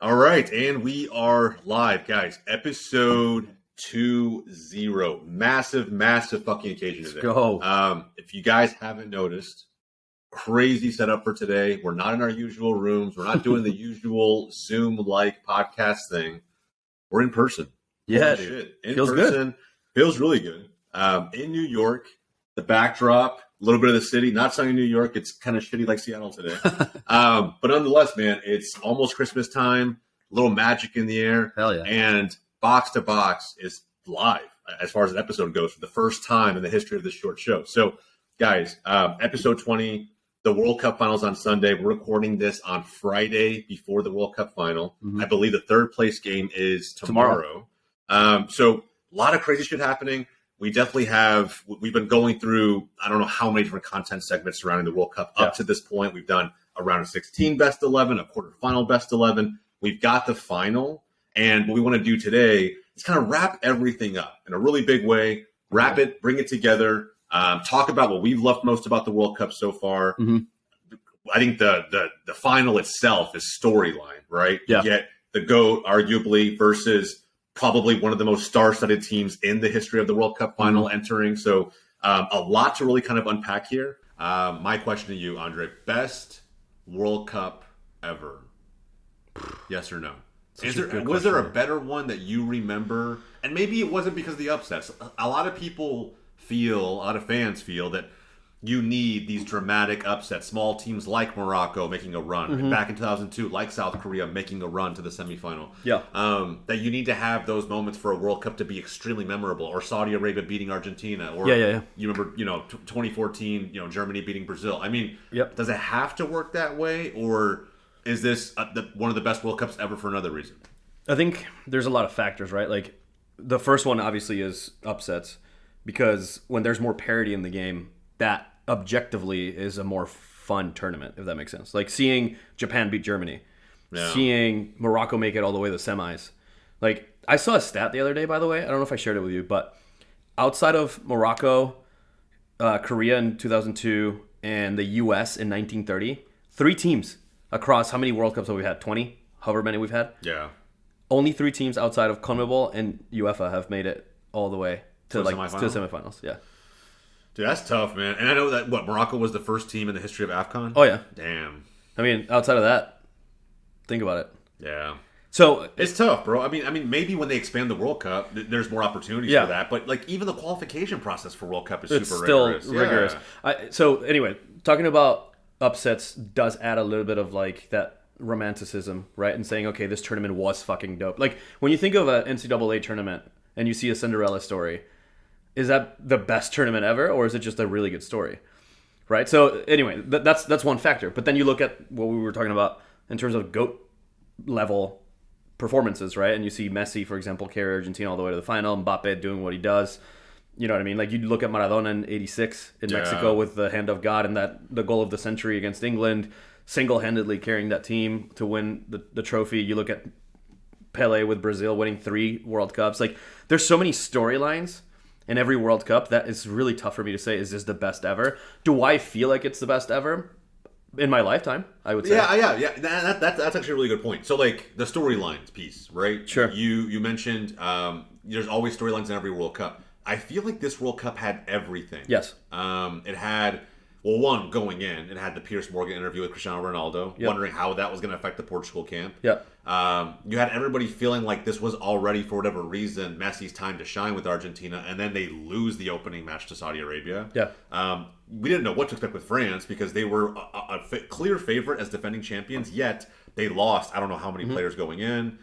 All right, and we are live, guys. Episode 20. Massive, massive fucking occasion today. Let's go. If you guys haven't noticed, crazy setup for today. We're not in our usual rooms. We're not doing the usual Zoom-like podcast thing. We're in person. Yeah, shit. In feels person. good. Feels really good. In New York, the backdrop, a little bit of the city. Not sunny New York. It's kind of shitty like Seattle today. But nonetheless, man, it's almost Christmas time. A little magic in the air. Hell yeah. And Box to Box is live as far as an episode goes for the first time in the history of this short show. So, guys, episode 20, the World Cup finals on Sunday. We're recording this on Friday before the World Cup final. Mm-hmm. I believe the third place game is tomorrow. So, a lot of crazy shit happening. We definitely have, we've been going through, I don't know how many different content segments surrounding the World Cup up to this point. We've done a round of 16 best 11, a quarterfinal best 11. We've got the final. And what we want to do today is kind of wrap everything up in a really big way, wrap it, bring it together, talk about what we've loved most about the World Cup so far. Mm-hmm. I think the final itself is storyline, right? Yeah. You get the GOAT, arguably, versus probably one of the most star-studded teams in the history of the World Cup final entering. So a lot to really kind of unpack here. My question to you, Andre, best World Cup ever? Yes or no? Was there a better one that you remember? And maybe it wasn't because of the upsets. A lot of fans feel that you need these dramatic upsets. Small teams like Morocco making a run. Back in 2002, like South Korea making a run to the semifinal. Yeah. That you need to have those moments for a World Cup to be extremely memorable. Or Saudi Arabia beating Argentina. Or Yeah. You remember, 2014, Germany beating Brazil. I mean, Yep. Does it have to work that way? Or is this one of the best World Cups ever for another reason? I think there's a lot of factors, right? Like, the first one obviously is upsets, because when there's more parity in the game, that objectively is a more fun tournament, if that makes sense. Like seeing Japan beat Germany, seeing Morocco make it all the way to the semis. Like, I saw a stat the other day, by the way. I don't know if I shared it with you, but outside of Morocco, Korea in 2002, and the U.S. in 1930, 3 teams across how many World Cups have we had? 20? However many we've had? Yeah. Only 3 teams outside of CONMEBOL and UEFA have made it all the way to the semifinals. Yeah. Dude, that's tough, man. And I know that, Morocco was the first team in the history of AFCON? Oh, yeah. Damn. I mean, outside of that, think about it. Yeah. So it's tough, bro. I mean, maybe when they expand the World Cup, there's more opportunities for that. But like, even the qualification process for World Cup is super rigorous. Still rigorous. So anyway, talking about upsets does add a little bit of like that romanticism, right? And saying, okay, this tournament was fucking dope. Like, when you think of an NCAA tournament and you see a Cinderella story, is that the best tournament ever, or is it just a really good story, right? So anyway, that's one factor. But then you look at what we were talking about in terms of GOAT level performances, right? And you see Messi, for example, carry Argentina all the way to the final, Mbappe doing what he does. You know what I mean? Like, you look at Maradona in '86 in Mexico with the hand of God and the goal of the century against England, single-handedly carrying that team to win the trophy. You look at Pele with Brazil winning 3 World Cups. Like, there's so many storylines in every World Cup that it's really tough for me to say, is this the best ever? Do I feel like it's the best ever? In my lifetime, I would say. Yeah. That's actually a really good point. So, like, the storylines piece, right? Sure. You mentioned there's always storylines in every World Cup. I feel like this World Cup had everything. Yes. It had, well, one, going in, it had the Piers Morgan interview with Cristiano Ronaldo, wondering how that was going to affect the Portugal camp. Yeah. You had everybody feeling like this was already, for whatever reason, Messi's time to shine with Argentina, and then they lose the opening match to Saudi Arabia. Yeah. We didn't know what to expect with France because they were a clear favorite as defending champions, yet they lost I don't know how many players going in.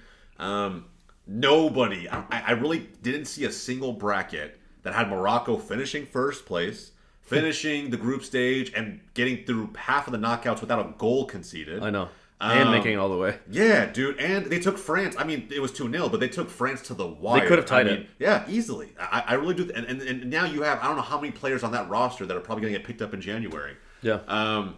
Nobody, I really didn't see a single bracket that had Morocco finishing first place, finishing the group stage, and getting through half of the knockouts without a goal conceded. I know. And making it all the way. Yeah, dude. And they took France. I mean, it was 2-0, but they took France to the wire. They could have tied it. Yeah, easily. I really do. And now you have, I don't know how many players on that roster that are probably going to get picked up in January. Yeah.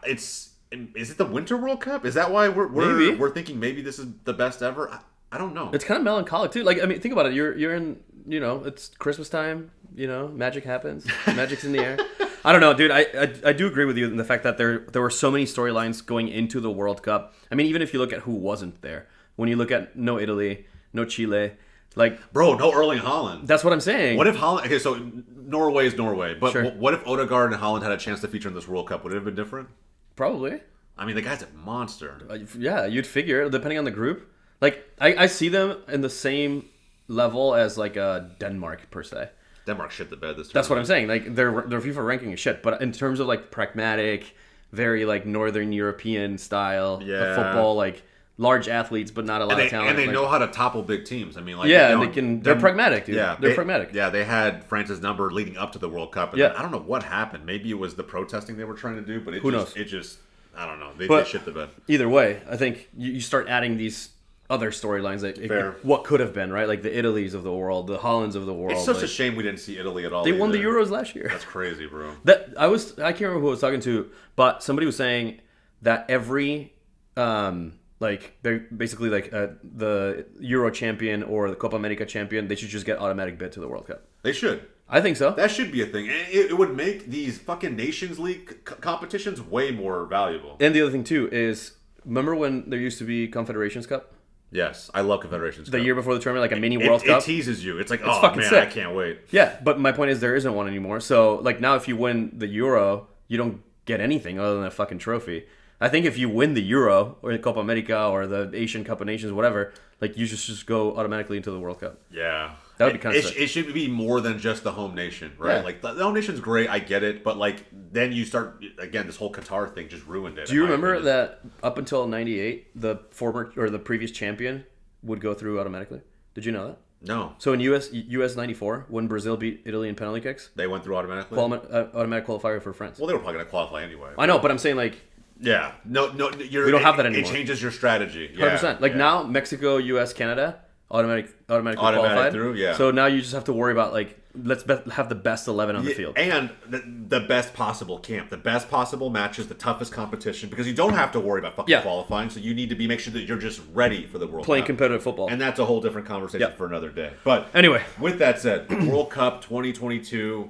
Is it the Winter World Cup? Is that why we're thinking maybe this is the best ever? I don't know. It's kind of melancholic too. Like, I mean, think about it. You're in, it's Christmas time. Magic happens. Magic's in the air. I don't know, dude. I do agree with you in the fact that there were so many storylines going into the World Cup. I mean, even if you look at who wasn't there, when you look at no Italy, no Chile, like bro, no Erling Haaland. That's what I'm saying. What if Haaland? Okay, so Norway is Norway, but Sure. what if Odegaard and Haaland had a chance to feature in this World Cup? Would it have been different? Probably. I mean, the guy's a monster. Yeah, you'd figure depending on the group. Like I see them in the same level as like Denmark per se. Denmark shit the bed this time. That's what I'm saying. Like their FIFA ranking is shit, but in terms of like pragmatic, very like Northern European style of football, like large athletes but not a lot of talent. And they like, know how to topple big teams. I mean, like they're pragmatic, dude. Yeah, they're pragmatic. Yeah, they had France's number leading up to the World Cup. And then, I don't know what happened. Maybe it was the protesting they were trying to do, but Who knows? It just I don't know. They shit the bed. Either way, I think you start adding these other storylines that what could have been, right? Like the Italys of the world, the Hollands of the world. It's such a shame we didn't see Italy at all. They won the Euros last year. That's crazy, bro. I can't remember who I was talking to, but somebody was saying that every like they're basically like the Euro champion or the Copa America champion, they should just get automatic bid to the World Cup. They should. I think so. That should be a thing. It would make these fucking Nations League competitions way more valuable. And the other thing too is, remember when there used to be Confederations Cup? Yes, I love Confederations Cup. The year before the tournament, like a mini World Cup. It teases you. It's like, it's oh man, sick. I can't wait. Yeah, but my point is there isn't one anymore. So like now, if you win the Euro, you don't get anything other than a fucking trophy. I think if you win the Euro or the Copa America or the Asian Cup of Nations, whatever, like you just go automatically into the World Cup. Yeah. That would be kind of sick. It should be more than just the home nation, right? Yeah. Like the home nation's great, I get it, but like then you start again. This whole Qatar thing just ruined it. Do you remember that up until '98, the former or the previous champion would go through automatically? Did you know that? No. So in US '94, when Brazil beat Italy in penalty kicks, they went through automatically. Automatic qualifier for France. Well, they were probably going to qualify anyway. I know, but I'm saying like. Yeah. No. We don't have that anymore. It changes your strategy. 100%. Like now, Mexico, US, Canada. Automatically qualified through, yeah. So now you just have to worry about like let's have the best 11 on the field and the best possible camp, the best possible matches, the toughest competition, because you don't have to worry about fucking qualifying. So you need to make sure that you're just ready for the World Cup. Playing competitive football, and that's a whole different conversation for another day. But anyway, with that said, World Cup 2022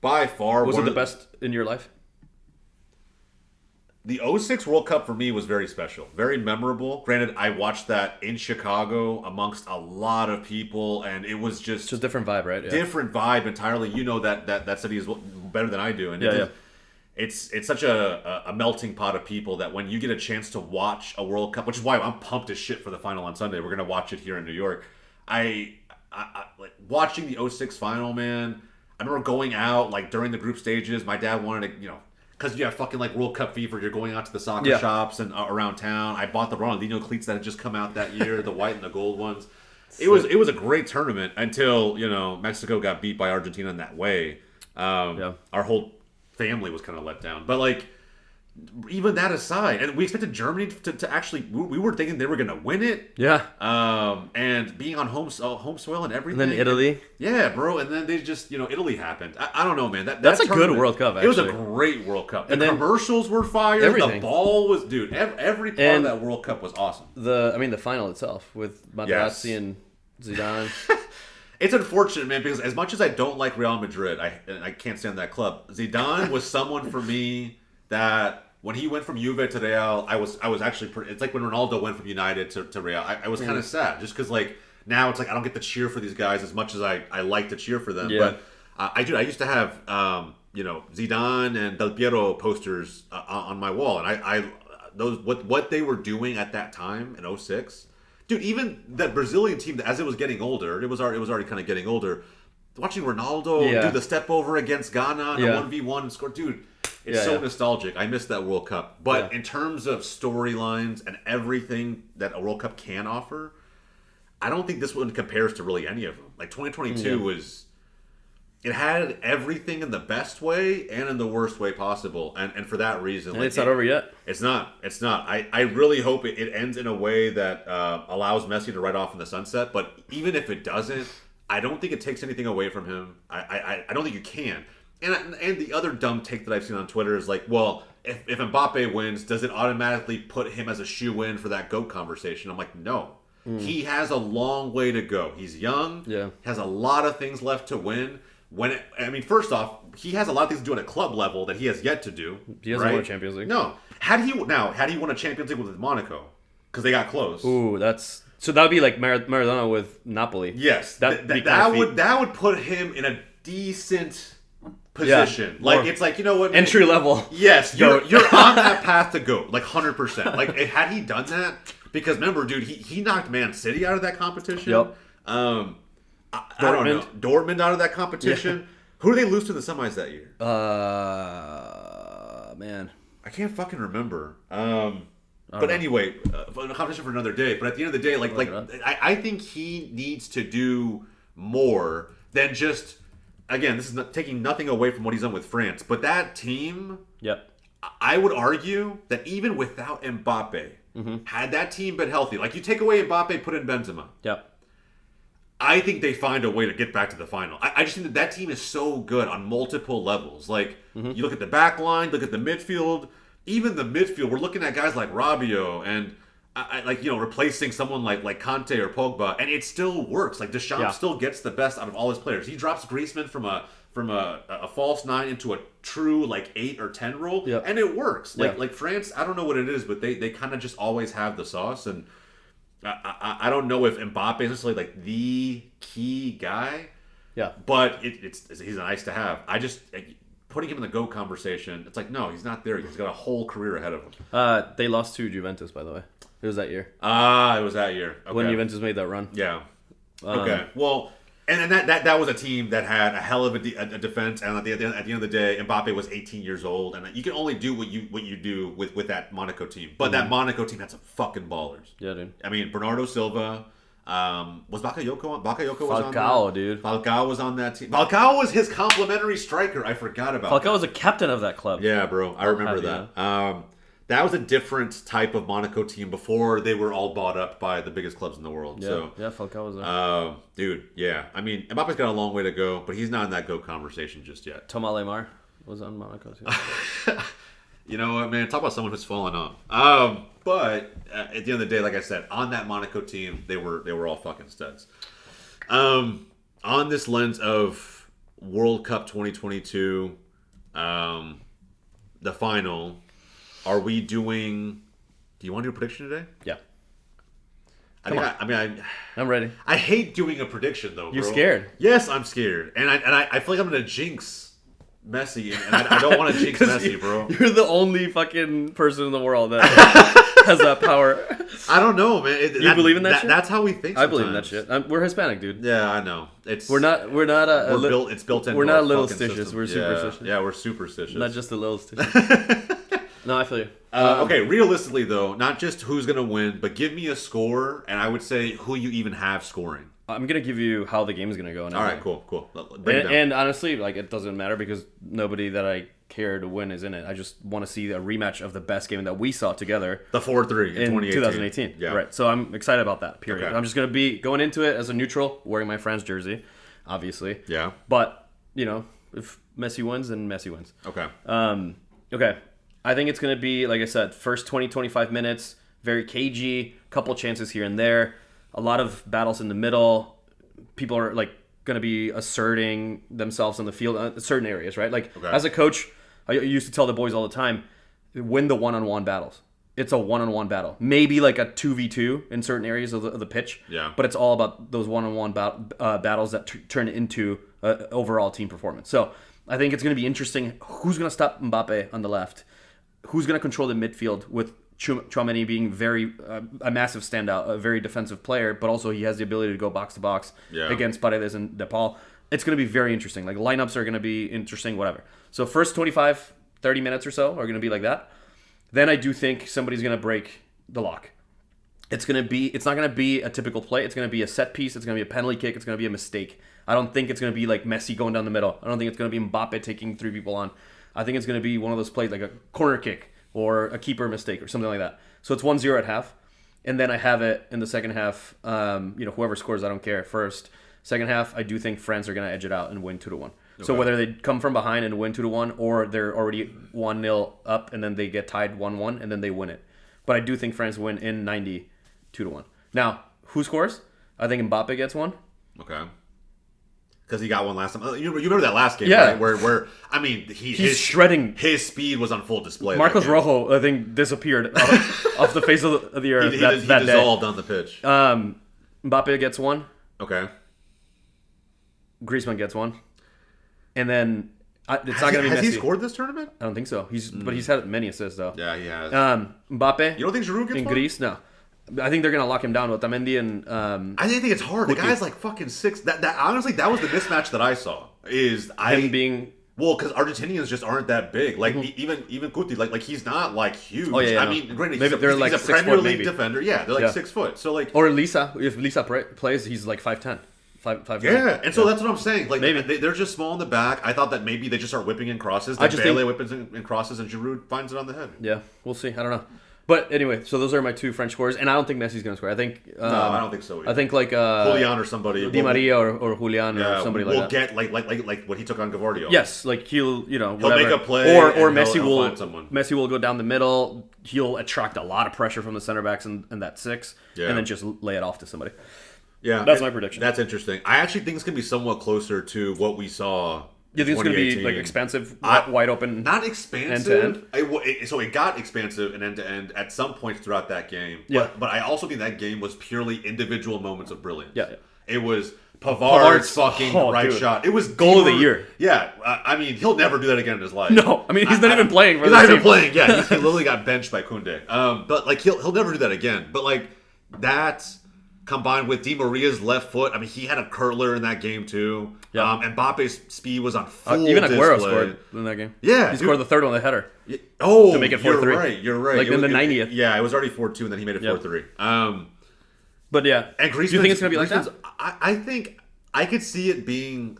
by far was it the best in your life? The 06 World Cup for me was very special, very memorable. Granted, I watched that in Chicago amongst a lot of people, and it was just a different vibe, right? Yeah. Different vibe entirely. You know that city is better than I do, and it's such a melting pot of people that when you get a chance to watch a World Cup, which is why I'm pumped as shit for the final on Sunday. We're gonna watch it here in New York. I like watching the 06 final, man. I remember going out like during the group stages. My dad wanted to, because you have fucking like World Cup fever, you're going out to the soccer shops and around town. I bought the Ronaldinho cleats that had just come out that year, the white and the gold ones. It was a great tournament until Mexico got beat by Argentina in that way. Our whole family was kind of let down. But like even that aside, and we expected Germany to actually, we were thinking they were going to win it. Yeah. And being on home soil and everything. And then Italy. Yeah, bro. And then they just, Italy happened. I don't know, man. That's a good World Cup, actually. It was a great World Cup. The commercials were fire. Everything. The ball was, dude, every part of that World Cup was awesome. The final itself with Materazzi and Zidane. It's unfortunate, man, because as much as I don't like Real Madrid, I can't stand that club. Zidane was someone for me that when he went from Juve to Real, I was actually pretty. It's like when Ronaldo went from United to Real. I was kind of sad just because like now it's like I don't get to cheer for these guys as much as I like to cheer for them. Yeah. But I used to have Zidane and Del Piero posters on my wall, and I those what they were doing at that time in 06. Dude, even that Brazilian team, as it was getting older, it was already kind of getting older. Watching Ronaldo do the step over against Ghana in a 1v1 and score, dude. It's so nostalgic. I miss that World Cup. But in terms of storylines and everything that a World Cup can offer, I don't think this one compares to really any of them. Like 2022 was, it had everything in the best way and in the worst way possible. And for that reason, and it's not over yet. It's not. I really hope it ends in a way that allows Messi to ride off in the sunset. But even if it doesn't, I don't think it takes anything away from him. I don't think you can. And the other dumb take that I've seen on Twitter is like, well, if Mbappe wins, does it automatically put him as a shoe-in for that GOAT conversation? I'm like, no. He has a long way to go. He's young. Yeah. Has a lot of things left to win. First off, he has a lot of things to do at a club level that he has yet to do. He hasn't won a Champions League. No. Had he won a Champions League with Monaco, because they got close. Ooh, so that would be like Maradona with Napoli. Yes, that would put him in a decent position. Yeah, it's like, you know what, man? Entry level. Yes, you're on that path to go, like 100%. Like, had he done that, because remember, dude, he knocked Man City out of that competition. Yep. I don't know, Dortmund out of that competition. Yeah. Who did they lose to in the semis that year? Man, I can't fucking remember. But anyway, a competition for another day. But at the end of the day, I think he needs to do more than just. Again, this is not taking nothing away from what he's done with France, but that team. Yep. I would argue that even without Mbappe, had that team been healthy, like you take away Mbappe, put in Benzema. Yep. I think they find a way to get back to the final. I just think that team is so good on multiple levels. Like, you look at the back line, look at the midfield. Even the midfield, we're looking at guys like Rabiot and, replacing someone like Conte or Pogba, and it still works. Like, Deschamps still gets the best out of all his players. He drops Griezmann from a false 9 into a true, 8 or 10 role, and it works. Like France, I don't know what it is, but they kind of just always have the sauce, and I don't know if Mbappe is necessarily the key guy. Yeah. But he's nice to have. Putting him in the GOAT conversation, it's like, no, he's not there. He's got a whole career ahead of him. They lost to Juventus, by the way. It was that year. It was that year. Okay. When Juventus made that run. Yeah. Okay. Well, and that was a team that had a hell of a defense, and at the end of the day, Mbappe was 18 years old, and you can only do what you do with that Monaco team. But that Monaco team had some fucking ballers. Yeah, dude. I mean, Bernardo Silva. Was Bakayoko on? Bakayoko was on Falcao, dude. Falcao was on that team. Falcao was his complimentary striker. I forgot about Falcao was a captain of that club. Yeah, bro. I remember that. That was a different type of Monaco team before they were all bought up by the biggest clubs in the world. Yeah, Falcao was there. Dude, yeah. I mean, Mbappe's got a long way to go, but he's not in that GOAT conversation just yet. Thomas Lemar was on Monaco too. You know what, man? Talk about someone who's fallen off. But at the end of the day, like I said, on that Monaco team, they were all fucking studs. On this lens of World Cup 2022, the final, are we doing? Do you want to do a prediction today? Yeah. I'm ready. I hate doing a prediction though. You're bro. scared? Yes, I'm scared, and I feel like I'm gonna jinx Messi, and I don't want to jinx Messi, bro. You're the only fucking person in the world that has that power. I don't know, man. You believe in that shit? That's how we think. I believe in that shit. We're Hispanic, dude. Yeah, I know. It's built in. We're not little stitious. We're superstitious. Yeah, we're superstitious. Not just the little stitious. No, I feel you. Okay, realistically though, not just who's gonna win, but give me a score, and I would say who you even have scoring. I'm gonna give you how the game is gonna go. All right, cool. And honestly, it doesn't matter because nobody that I care to win is in it. I just want to see a rematch of the best game that we saw together. The 4-3 in 2018. Yeah. Right. So I'm excited about that. Period. Okay. I'm just gonna be going into it as a neutral, wearing my France jersey, obviously. Yeah. But if Messi wins, then Messi wins. Okay. Okay. I think it's gonna be, like I said, first 20-25 minutes, very cagey, couple chances here and there. A lot of battles in the middle. People are going to be asserting themselves on the field in certain areas, right? As a coach, I used to tell the boys all the time, win the one-on-one battles. It's a one-on-one battle. Maybe like a 2v2 in certain areas of the pitch. Yeah. But it's all about those one-on-one battles that turn into overall team performance. So I think it's going to be interesting. Who's going to stop Mbappe on the left? Who's going to control the midfield with Tchouaméni being a massive standout, a very defensive player, but also he has the ability to go box to box against Paredes and DePaul. It's going to be very interesting. Lineups are going to be interesting, whatever. So first 25, 30 minutes or so are going to be like that. Then I do think somebody's going to break the lock. It's not going to be a typical play. It's going to be a set piece. It's going to be a penalty kick. It's going to be a mistake. I don't think it's going to be like Messi going down the middle. I don't think it's going to be Mbappe taking 3 people on. I think it's going to be one of those plays like a corner kick or a keeper mistake or something like that. So it's 1-0 at half. And then I have it in the second half. Whoever scores, I don't care. First, second half, I do think France are going to edge it out and win 2-1. Okay. So whether they come from behind and win 2-1, or they're already 1-0 up and then they get tied 1-1 and then they win it. But I do think France win in 90, 2-1. Now, who scores? I think Mbappe gets one. Okay. because he got one last time. You remember that last game, Yeah. right? Where I mean, he's shredding. His speed was on full display. Marcos Rojo, I think, disappeared off the face of the earth He that dissolved day. on the pitch. Mbappe gets one. Okay. Griezmann gets one. And then it's not going to be Messi. Has he scored this tournament? I don't think so. But he's had many assists though. Yeah, he has. Mbappe. You don't think Giroud gets and one? Greece? No. I think they're going to lock him down with Otamendi and. I think it's hard. The guy's like fucking 6. That honestly, that was the mismatch that I saw. Him being. Well, because Argentinians just aren't that big. Like even Guti, like he's not like huge. Oh, yeah, I no. mean, granted, Maybe they're like he's a 6 Premier foot, League maybe. defender. Yeah, they're like 6 foot. So like, Or Lisa, if Lisa plays, he's like 5'10". 5'9". yeah, and so that's what I'm saying. Like Maybe. they're just small in the back. I thought that maybe they just start whipping in crosses. I just Pele think- whips in crosses, and Giroud finds it on the head. Yeah, we'll see. I don't know. But anyway, so those are my 2 French scorers, and I don't think Messi's going to score. I think No, I don't think so either. I think like Julian or somebody. Di Maria or Julian or somebody like we'll that. get like what he took on Gavardio. Yes, like he'll whatever. make a play or and Messi he'll will find someone. Messi will go down the middle. He'll attract a lot of pressure from the center backs in that 6, Yeah. and then just lay it off to somebody. Yeah, That's my prediction. That's interesting. I actually think it's gonna be somewhat closer to what we saw. You think it's going to be 2018. like expansive, wide open? Not expansive. End-to-end? So it got expansive and end to end at some points throughout that game. Yeah. But I also think that game was purely individual moments of brilliance. Yeah. It was Pavard's fucking dude. shot. It was Goal of the year. Yeah. I mean, he'll never do that again in his life. No, I mean he's not even playing. He's not even playing. Yeah, he literally got benched by Koundé. But like he'll never do that again. But like that combined with Di Maria's left foot, I mean he had a curler in that game too. Yeah. And Mbappe's speed was on full even Aguero display. scored in that game. Yeah, he scored the third one, the header. Oh, to make it 4-3. You're right. Like in the 90th. Yeah, it was already 4-2, and then he made it 4-3. But yeah, And Griezmann, do you think it's going to be like that? I think I could see it being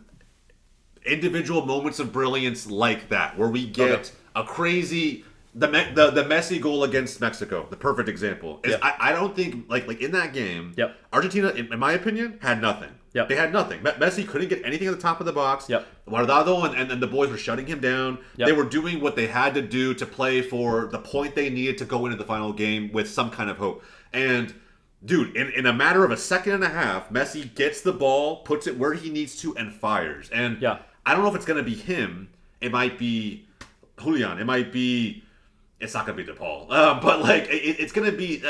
individual moments of brilliance like that, where we get a crazy the Messi goal against Mexico. The perfect example is I don't think like in that game. Yep. Argentina, in my opinion, had nothing. Yep. They had nothing. Messi couldn't get anything at the top of the box. Yep. Guardado and the boys were shutting him down. Yep. They were doing what they had to do to play for the point they needed to go into the final game with some kind of hope. And dude, in a matter of a second and a half, Messi gets the ball, puts it where he needs to, and fires. And I don't know if it's going to be him. It might be Julian. It might be. It's not going to be DePaul. But like, it's going to be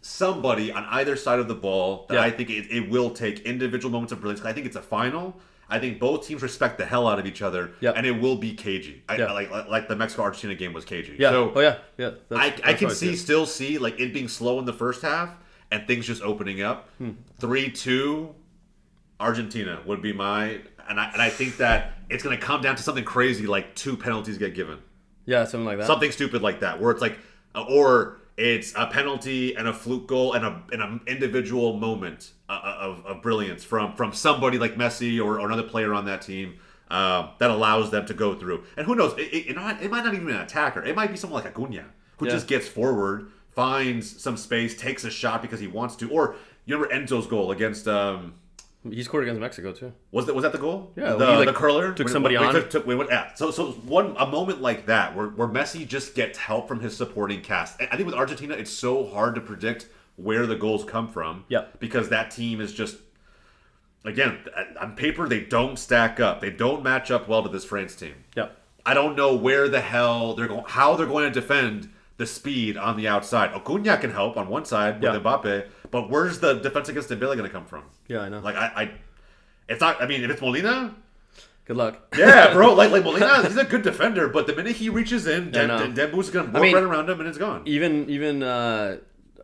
somebody on either side of the ball that I think it will take individual moments of brilliance. I think it's a final. I think both teams respect the hell out of each other, and it will be cagey. Like the Mexico-Argentina game was cagey. Yeah. So That's I can still see like it being slow in the first half and things just opening up. 3-2 Argentina would be my and I think that it's going to come down to something crazy like 2 penalties get given. Yeah, something like that. Something stupid like that, where it's like, or it's a penalty and a fluke goal and an individual moment of brilliance from somebody like Messi or another player on that team that allows them to go through. And who knows? It might not even be an attacker. It might be someone like Acuna who just gets forward, finds some space, takes a shot because he wants to. Or you remember Enzo's goal against. He scored against Mexico too. Was that the goal? Yeah, the curler took somebody on. So a moment like that where Messi just gets help from his supporting cast. I think with Argentina, it's so hard to predict where the goals come from. Because that team is just, again, on paper they don't stack up. They don't match up well to this France team. I don't know where the hell how they're going to defend the speed on the outside. Acuna can help on one side with Mbappe, but where's the defense against Dembele going to come from? Yeah, I know. Like it's not. I mean, if it's Molina, good luck. Yeah, bro. Like Molina, he's a good defender, but the minute he reaches in, Dembo's going to work right around him, and it's gone. Even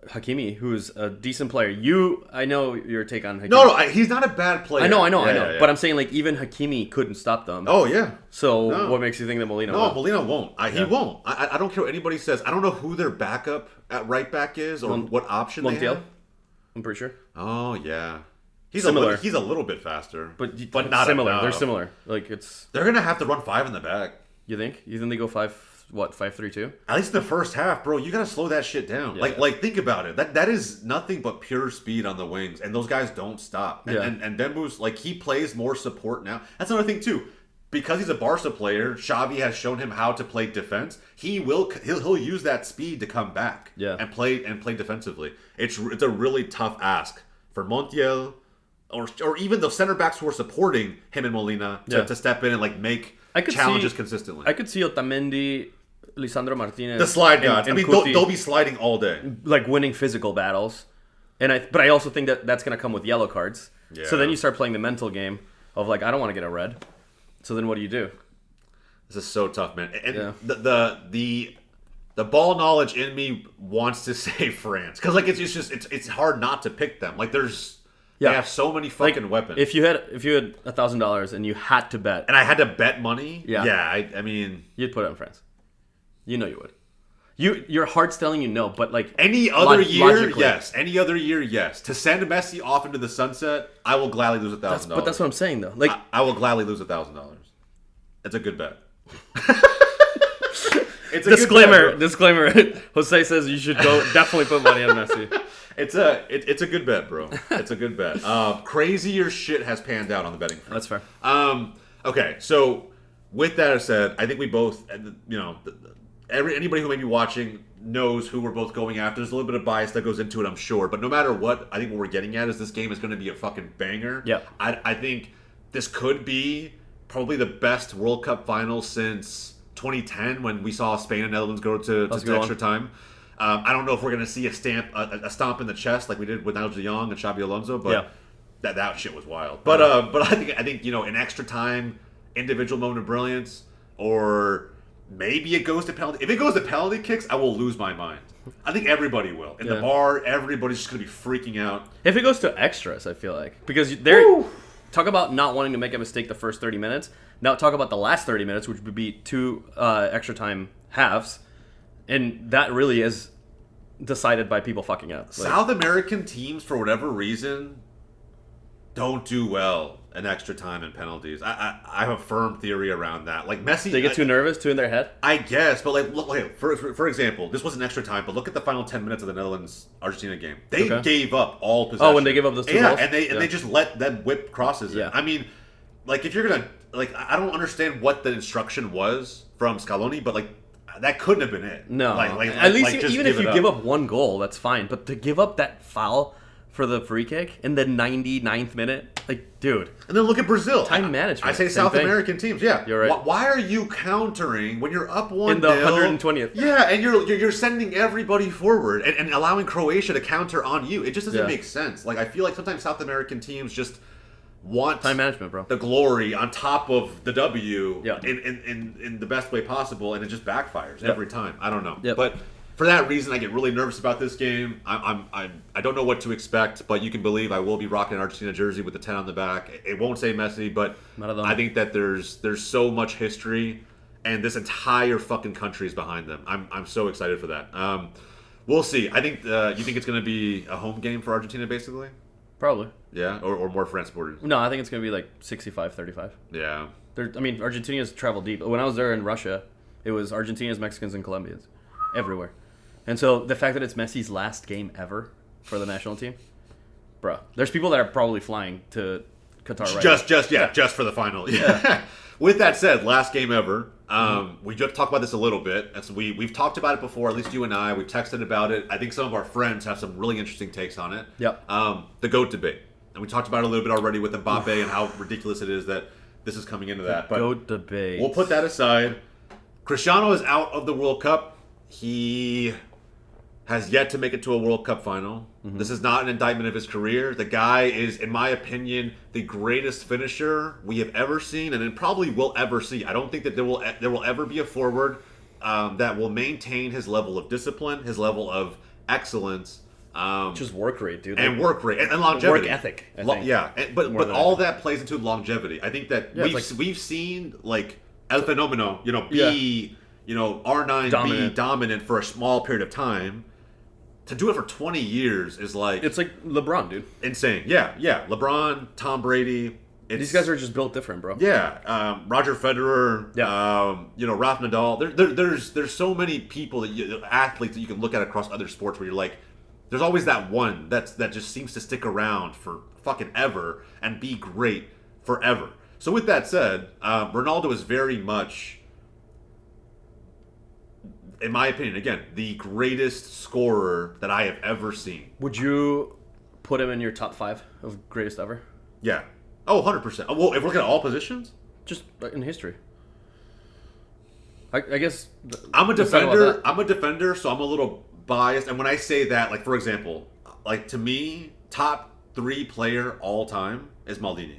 Hakimi, who's a decent player. I know your take on Hakimi. No, he's not a bad player. I know. Yeah. But I'm saying like even Hakimi couldn't stop them. Oh yeah. So what makes you think that Molina? No, Molina won't. He won't. I don't care what anybody says. I don't know who their backup at right back is or what option they have. I'm pretty sure. Oh yeah. He's similar. He's a little bit faster, but not similar. enough. They're similar. Like they're gonna have to run 5 in the back. You think? You think they go 5-3-2? At least the first half, bro. You gotta slow that shit down. Like think about it. That is nothing but pure speed on the wings, and those guys don't stop. And Dembo's like he plays more support now. That's another thing too. Because he's a Barca player, Xavi has shown him how to play defense. He'll use that speed to come back and play defensively. It's a really tough ask for Montiel, or even the center backs who are supporting him and Molina to step in and like make challenges consistently. I could see Otamendi, Lisandro Martinez, the slide gods. and I mean, Kuti, they'll be sliding all day, like winning physical battles. But I also think that's going to come with yellow cards. Yeah. So then you start playing the mental game of like, I don't want to get a red. So then what do? This is so tough, man. And the ball knowledge in me wants to say France because like it's hard not to pick them. Like they have so many fucking weapons. If you had $1,000 and you had to bet, and I had to bet money, I mean, you'd put it on France. You know you would. Your heart's telling you no, but like any other year, yes. Any other year, yes. To send Messi off into the sunset, I will gladly lose $1,000. But that's what I'm saying though. Like I will gladly lose $1,000. It's a good bet. It's a disclaimer. Disclaimer. Jose says you should go definitely put money on Messi. It's a good bet, bro. It's a good bet. Crazier shit has panned out on the betting front. That's fair. Okay, so with that said, I think we both, anybody who may be watching knows who we're both going after. There's a little bit of bias that goes into it, I'm sure. But no matter what, I think what we're getting at is this game is going to be a fucking banger. Yeah. I think this could be probably the best World Cup final since 2010 when we saw Spain and Netherlands go to extra time. I don't know if we're going to see a stomp in the chest like we did with Nigel de Jong and Xabi Alonso, but that shit was wild. But I think in extra time, individual moment of brilliance, or maybe it goes to penalty. If it goes to penalty kicks, I will lose my mind. I think everybody will. In the bar, everybody's just going to be freaking out. If it goes to extras, I feel like. Because they're... Talk about not wanting to make a mistake the first 30 minutes. Now talk about the last 30 minutes, which would be 2 extra time halves. And that really is decided by people fucking up. South American teams, for whatever reason, don't do well in extra time and penalties. I have a firm theory around that. Like Messi, they get too nervous, too in their head. I guess, but like, look, for example, this wasn't extra time, but look at the final 10 minutes of the Netherlands-Argentina game. They gave up all possession. Oh, when they gave up those 2 goals? And they just let them whip crosses in. Yeah. I mean, like if you're gonna I don't understand what the instruction was from Scaloni, but like that couldn't have been it. No, at least even if you give up 1 goal, that's fine. But to give up that foul for the free kick in the 99th minute, like, dude. And then look at Brazil. Time management. I say South American teams. Yeah, you're right. Why are you countering when you're up 1-0 in the 120th? Yeah, and you're sending everybody forward and allowing Croatia to counter on you. It just doesn't make sense. Like I feel like sometimes South American teams just want time management, bro. The glory on top of the W in the best way possible, and it just backfires every time. I don't know, but. For that reason, I get really nervous about this game. I don't know what to expect, but you can believe I will be rocking an Argentina jersey with the 10 on the back. It won't say Messi, but Maradona. I think that there's so much history, and this entire fucking country is behind them. I'm so excited for that. We'll see. I think you think it's going to be a home game for Argentina, basically. Probably. Yeah, or more France supporters. No, I think it's going to be like 65-35. Yeah. Argentina's traveled deep. When I was there in Russia, it was Argentinians, Mexicans, and Colombians everywhere. And so the fact that it's Messi's last game ever for the national team, bro, there's people that are probably flying to Qatar right just for the final. Yeah. With that said, last game ever. We just talked about this a little bit. And so we've talked about it before, at least you and I. We've texted about it. I think some of our friends have some really interesting takes on it. Yep. The GOAT debate. And we talked about it a little bit already with Mbappe and how ridiculous it is that this is coming into that. But GOAT debate. We'll put that aside. Cristiano is out of the World Cup. He has yet to make it to a World Cup final. Mm-hmm. This is not an indictment of his career. The guy is, in my opinion, the greatest finisher we have ever seen, and then probably will ever see. I don't think that there will ever be a forward that will maintain his level of discipline, his level of excellence. Just work rate, dude. And work rate. And longevity. Work ethic, I think. But all that plays into longevity. I think that we've seen, like, El Fenomeno, be... R9 dominant for a small period of time. To do it for 20 years is like... It's like LeBron, dude. Insane. Yeah. LeBron, Tom Brady. These guys are just built different, bro. Yeah. Roger Federer. Yeah. Ralph Nadal. There's so many people, athletes that you can look at across other sports where you're like, there's always that one that just seems to stick around for fucking ever and be great forever. So with that said, Ronaldo is very much... in my opinion, again, the greatest scorer that I have ever seen. Would you put him in your top 5 of greatest ever? Yeah. Oh, 100%. Oh, well, if we're looking at all positions? Just in history. I guess... I'm a defender, so I'm a little biased. And when I say that, like, for example, like, to me, top 3 player all time is Maldini.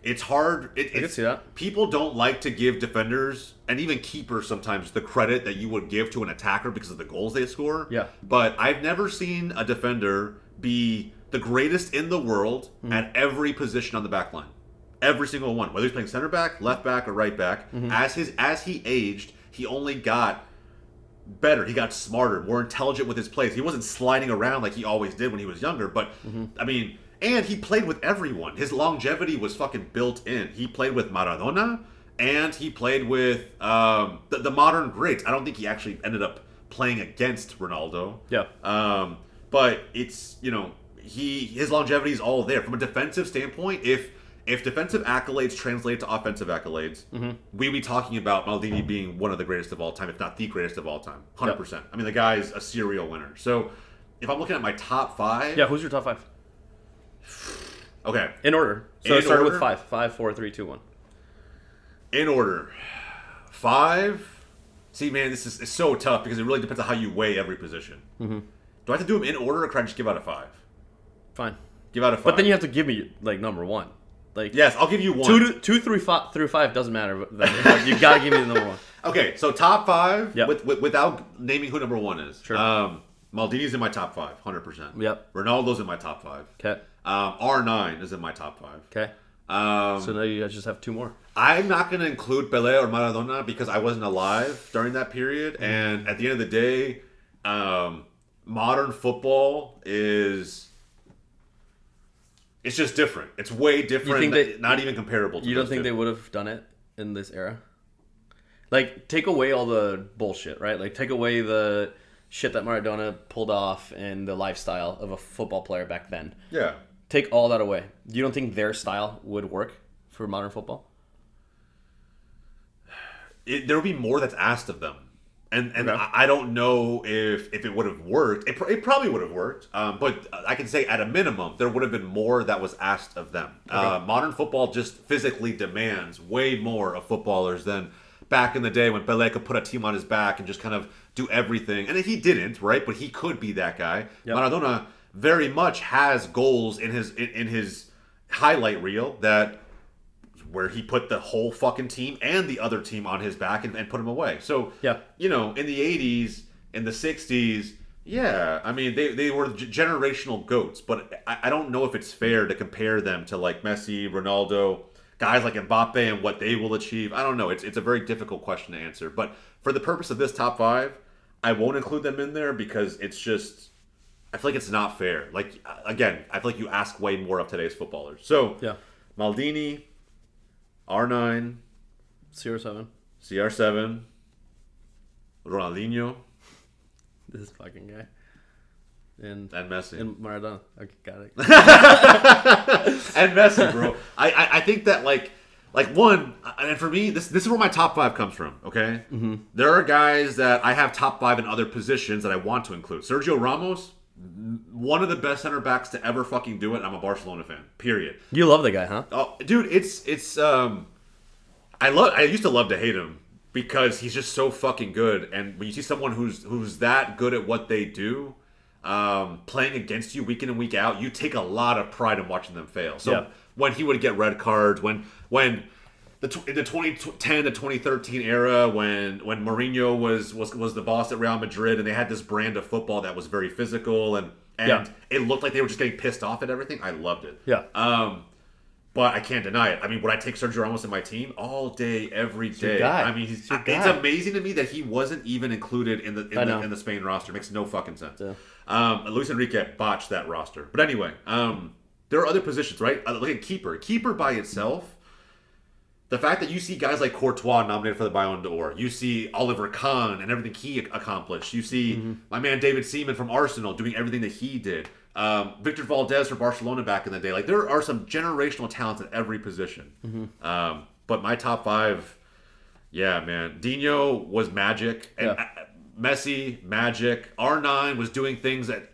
It's hard. I can see that. People don't like to give defenders and even keepers sometimes the credit that you would give to an attacker because of the goals they score. Yeah. But I've never seen a defender be the greatest in the world at every position on the back line. Every single one. Whether he's playing center back, left back, or right back. As he aged, he only got better. He got smarter, more intelligent with his plays. He wasn't sliding around like he always did when he was younger. But, I mean... And he played with everyone. His longevity was fucking built in. He played with Maradona, and he played with the modern greats. I don't think he actually ended up playing against Ronaldo. Yeah. But it's, his longevity is all there. From a defensive standpoint, if defensive accolades translate to offensive accolades, we'd be talking about Maldini being one of the greatest of all time, if not the greatest of all time. 100%. Yep. I mean, the guy's a serial winner. So if I'm looking at my top 5... Yeah, who's your top 5? Okay. In order. So it started with 5. 5, 4, 3, 2, 1. In order. 5. See, man, it's so tough because it really depends on how you weigh every position. Do I have to do them in order, or can I just give out a 5? Fine. Give out a 5. But then you have to give me, like, number 1. Like, yes, I'll give you 1. 2 through 5 doesn't matter. But you got to give me the number 1. Okay, so top 5, yep. without naming who number 1 is. Sure. Maldini's in my top 5, 100%. Yep. Ronaldo's in my top 5. Okay. R9 is in my top 5. Okay. So now you guys just have 2 more. I'm not going to include Pelé or Maradona because I wasn't alive during that period. And at the end of the day, modern football is... It's just different. It's way different. Not even comparable to You don't think they would have done it in this era? Like, take away all the bullshit, right? Like, take away the shit that Maradona pulled off and the lifestyle of a football player back then. Yeah. Take all that away. You don't think their style would work for modern football? There would be more that's asked of them. And okay. I don't know if it would have worked. It probably would have worked. But I can say at a minimum, there would have been more that was asked of them. Okay. Modern football just physically demands way more of footballers than back in the day when Pelé could put a team on his back and just kind of do everything. And he didn't, right? But he could be that guy. Yep. Maradona very much has goals in his highlight reel where he put the whole fucking team and the other team on his back and put him away. So, yeah. In the 80s, in the 60s, yeah, I mean, they were generational GOATs. But I don't know if it's fair to compare them to, like, Messi, Ronaldo, guys like Mbappe and what they will achieve. I don't know. It's a very difficult question to answer. But for the purpose of this top 5, I won't include them in there because it's just... I feel like it's not fair. Like, again, I feel like you ask way more of today's footballers. So, yeah. Maldini, R9, CR7, Ronaldinho. This fucking guy. And Messi. And Maradona. Okay, got it. And Messi, bro. I think that, like one, and for me, this is where my top 5 comes from, okay? Mm-hmm. There are guys that I have top 5 in other positions that I want to include. Sergio Ramos, one of the best center backs to ever fucking do it. I'm a Barcelona fan. Period. You love the guy, huh? Oh, dude, it's I used to love to hate him because he's just so fucking good. And when you see someone who's that good at what they do, playing against you week in and week out, you take a lot of pride in watching them fail. So when he would get red cards, when in the 2010 to 2013 era, when Mourinho was the boss at Real Madrid, and they had this brand of football that was very physical and it looked like they were just getting pissed off at everything. I loved it. Yeah. But I can't deny it. I mean, would I take Sergio Ramos in my team all day, every day? I mean, it's amazing to me that he wasn't even included in the Spain roster. It makes no fucking sense. Yeah. Luis Enrique botched that roster. But anyway, there are other positions, right? Look at keeper. Keeper by itself. The fact that you see guys like Courtois nominated for the Ballon d'Or, you see Oliver Kahn and everything he accomplished. You see my man David Seaman from Arsenal doing everything that he did. Victor Valdez for Barcelona back in the day. Like, there are some generational talents at every position. Mm-hmm. But my top 5, yeah, man. Dino was magic. And Messi, magic. R9 was doing things at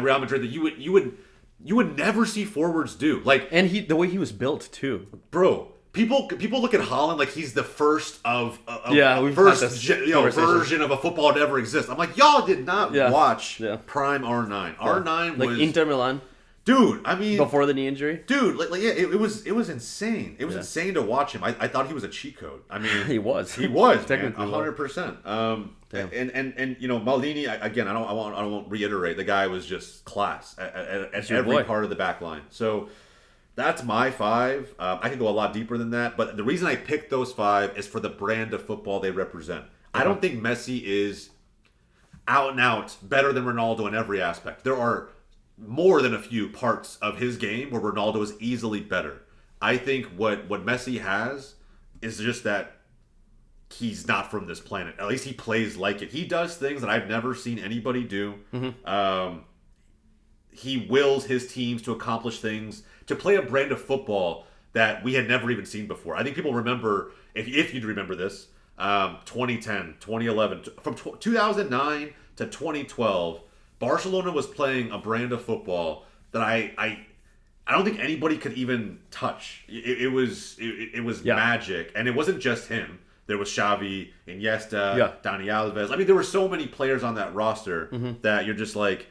Real Madrid that you would you would never see forwards do. Like, And the way he was built too. bro, people look at Haaland like he's the first of we've had this conversation. version of a football to ever exist. I'm like, y'all did not watch prime R9. R9 like was Inter Milan dude. I mean, before the knee injury, dude. It was insane. It was insane to watch him. I thought he was a cheat code. I mean, he was technically 100%. And you know, Maldini again. I won't reiterate. The guy was just class at every part of the back line. So that's my 5. I could go a lot deeper than that, but the reason I picked those 5 is for the brand of football they represent. I don't think Messi is out and out better than Ronaldo in every aspect. There are more than a few parts of his game where Ronaldo is easily better. I think what Messi has is just that he's not from this planet. At least he plays like it. He does things that I've never seen anybody do. He wills his teams to accomplish things, to play a brand of football that we had never even seen before. I think people remember, if you'd remember this, 2010, 2011, from 2009 to 2012, Barcelona was playing a brand of football that I don't think anybody could even touch. It was magic, and it wasn't just him. There was Xavi, Iniesta, Dani Alves. I mean, there were so many players on that roster that you're just like,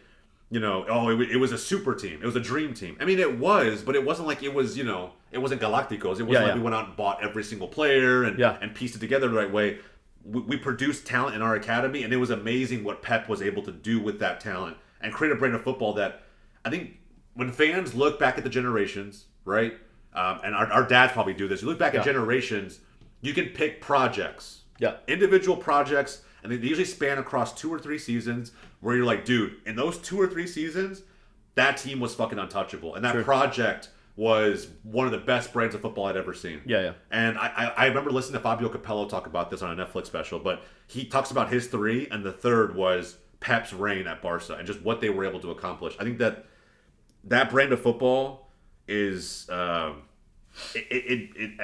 you know, it was a super team. It was a dream team. I mean, it was, but it wasn't like it was, you know, it wasn't Galacticos. It wasn't like we went out and bought every single player and pieced it together the right way. We produced talent in our academy, and it was amazing what Pep was able to do with that talent and create a brand of football that I think when fans look back at the generations, right, and our dads probably do this, you look back at generations, you can pick projects, individual projects, and they usually span across 2 or 3 seasons where you're like, dude, in those 2 or 3 seasons, that team was fucking untouchable. And that project was one of the best brands of football I'd ever seen. And I remember listening to Fabio Capello talk about this on a Netflix special, but he talks about his 3, and the third was Pep's reign at Barca and just what they were able to accomplish. I think that brand of football is... I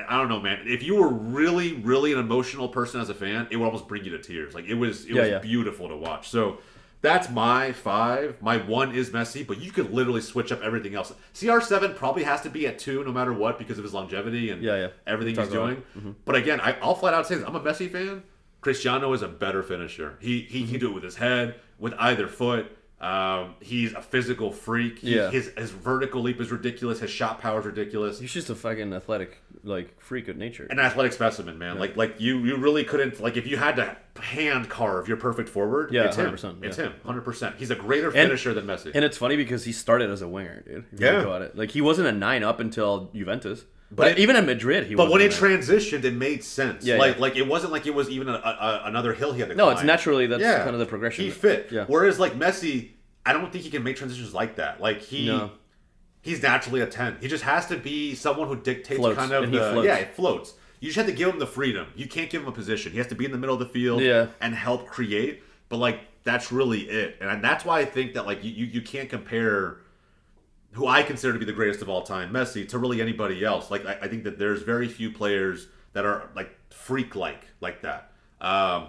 don't know, man. If you were really, really an emotional person as a fan, it would almost bring you to tears. Like it was beautiful to watch. So that's my 5. My 1 is Messi, but you could literally switch up everything else. CR7 probably has to be at 2 no matter what because of his longevity and everything he's doing. But again, I'll flat out say this. I'm a Messi fan. Cristiano is a better finisher. He can do it with his head, with either foot. He's a physical freak. His vertical leap is ridiculous. His shot power is ridiculous. He's just a fucking athletic freak of nature. An athletic specimen, man. Like you really couldn't, like, if you had to hand carve your perfect forward, it's him. 100%, It's him, 100%. He's a greater finisher than Messi. And it's funny because he started as a winger, dude. If you think about it. Like he wasn't a 9 up until Juventus. But even at Madrid, he was. But when it transitioned, it made sense. Like it wasn't like it was even another hill he had to climb. No, it's naturally kind of the progression. He fit. Whereas like Messi, I don't think he can make transitions like that. Like he's naturally a 10. He just has to be someone who dictates kind of it floats. You just have to give him the freedom. You can't give him a position. He has to be in the middle of the field and help create. But like that's really it, and that's why I think that like you can't compare who I consider to be the greatest of all time, Messi, to really anybody else. Like I think that there's very few players that are like freak-like like that. I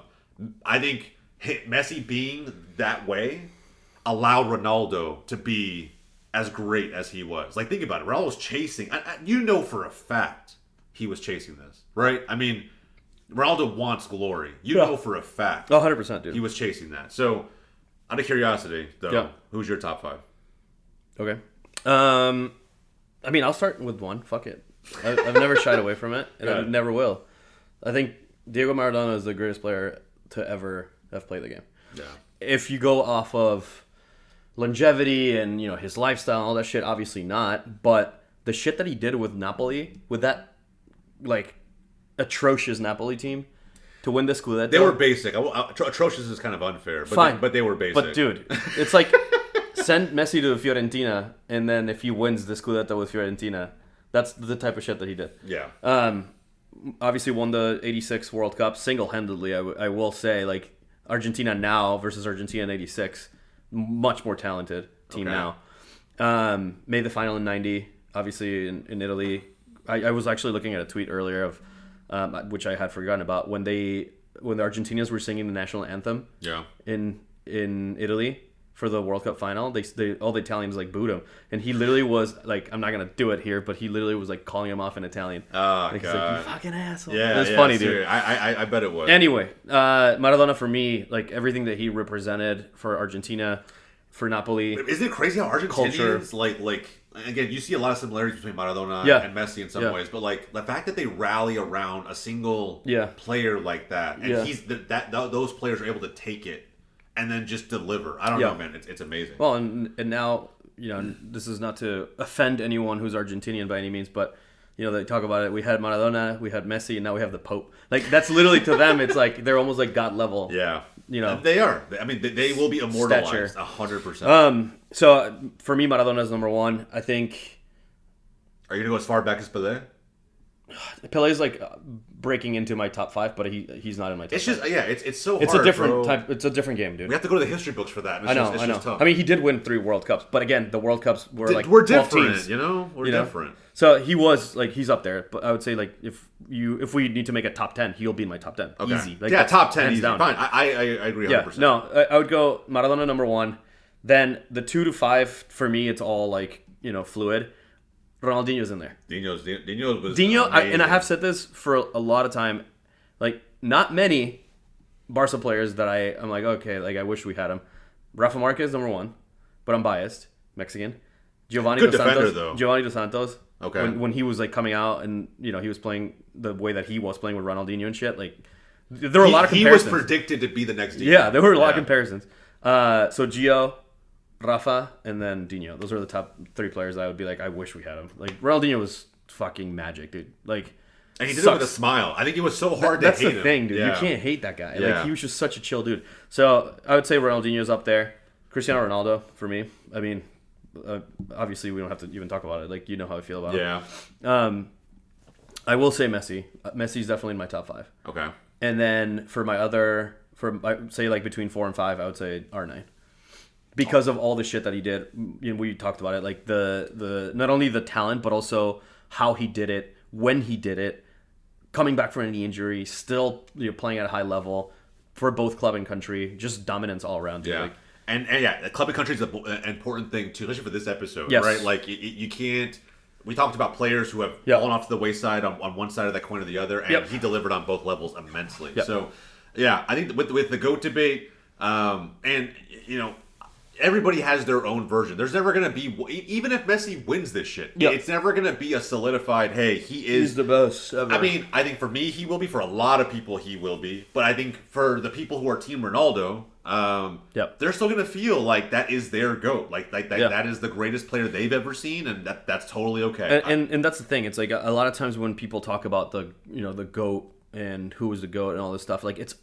think Messi being that way allowed Ronaldo to be as great as he was. Like think about it. Ronaldo was chasing. You know for a fact he was chasing this, right? I mean, Ronaldo wants glory. You know for a fact. 100%, dude. He was chasing that. So, out of curiosity, though, who's your top 5? Okay. I mean, I'll start with 1. Fuck it. I've never shied away from it, and I never will. I think Diego Maradona is the greatest player to ever have played the game. Yeah. If you go off of longevity and his lifestyle and all that shit, obviously not. But the shit that he did with Napoli, with that like atrocious Napoli team, to win the Scudetto, they were basic. Atrocious is kind of unfair, but they were basic. But dude, it's like. Send Messi to Fiorentina, and then if he wins the Scudetto with Fiorentina, that's the type of shit that he did. Yeah. Obviously won the 86 World Cup single-handedly, I will say. Like, Argentina now versus Argentina in 86, much more talented team now. Made the final in 90, obviously in Italy. I was actually looking at a tweet earlier of, which I had forgotten about, when the Argentinians were singing the national anthem in Italy for the World Cup final, they all the Italians like booed him, and he literally was like, I'm not gonna do it here, but he literally was like calling him off in Italian. Oh like, God, he's like, you fucking asshole. Yeah, it was funny, seriously. dude. I bet it was. Anyway, Maradona for me, like everything that he represented for Argentina, for Napoli. Isn't it crazy how Argentinians like again, you see a lot of similarities between Maradona and Messi in some ways, but like the fact that they rally around a single player like that, and he's those players are able to take it and then just deliver. I don't know, man. It's amazing. Well, and now, you know, this is not to offend anyone who's Argentinian by any means, but you know, they talk about it. We had Maradona, we had Messi, and now we have the Pope. Like that's literally to them, it's like they're almost like God level. Yeah, you know, they are. I mean, they will be immortalized 100%. So for me, Maradona is number one. I think. Are you gonna go as far back as Pelé? Pele's like breaking into my top 5, but he's not in my top. It's just 5. it's so hard. It's a different bro. type. It's a different game, dude. We have to go to the history books for that. I know. Tough. I mean, he did win 3 World Cups, but again, the World Cups were like we're 12 different. teams, you know, we're different. So he was like he's up there, but I would say like if we need to make a top 10, he'll be in my top 10. Okay. Easy. Like, yeah, top 10 easy. Down. Fine. I agree 100%. No, I would go Maradona number 1. Then the 2 to 5 for me, it's all like, you know, fluid. Ronaldinho's in there. Dino was and I have said this for a lot of time, like not many Barca players that I'm like, okay, like I wish we had him. Rafa Marquez number 1, but I'm biased. Mexican. Giovanni Dos Santos. Okay. When he was like coming out and, you know, he was playing the way that he was playing with Ronaldinho and shit, like there were a lot of comparisons. He was predicted to be the next Dino. Yeah, there were a lot of comparisons. So Gio, Rafa, and then Dino. Those are the top 3 players I would be like, I wish we had him. Like Ronaldinho was fucking magic, dude. Like, and he did it with a smile. I think it was so hard to hate him. That's the thing, dude. Yeah. You can't hate that guy. Like, he was just such a chill dude. So I would say Ronaldinho's up there. Cristiano Ronaldo for me. I mean, obviously we don't have to even talk about it. Like, you know how I feel about it. I will say Messi. Messi's definitely in my top 5. Okay. And then for my say like between 4 and 5, I would say R9. Because of all the shit that he did, you know, we talked about it, like the not only the talent, but also how he did it, when he did it, coming back from any injury, still, you know, playing at a high level for both club and country, just dominance all around. Dude. Yeah, like, and the club and country is an important thing too, especially for this episode, yes. right? Like you can't. We talked about players who have fallen off to the wayside on one side of that coin or the other, and he delivered on both levels immensely. Yep. So, yeah, I think with the GOAT debate, and you know. Everybody has their own version. There's never going to be, even if Messi wins this shit, it's never going to be a solidified, hey, he's the best ever. I mean, I think for me, he will be. For a lot of people, he will be. But I think for the people who are Team Ronaldo, they're still going to feel like that is their GOAT. Like that is the greatest player they've ever seen, and that's totally okay. And that's the thing. It's like a lot of times when people talk about the GOAT and who was the GOAT and all this stuff, like it's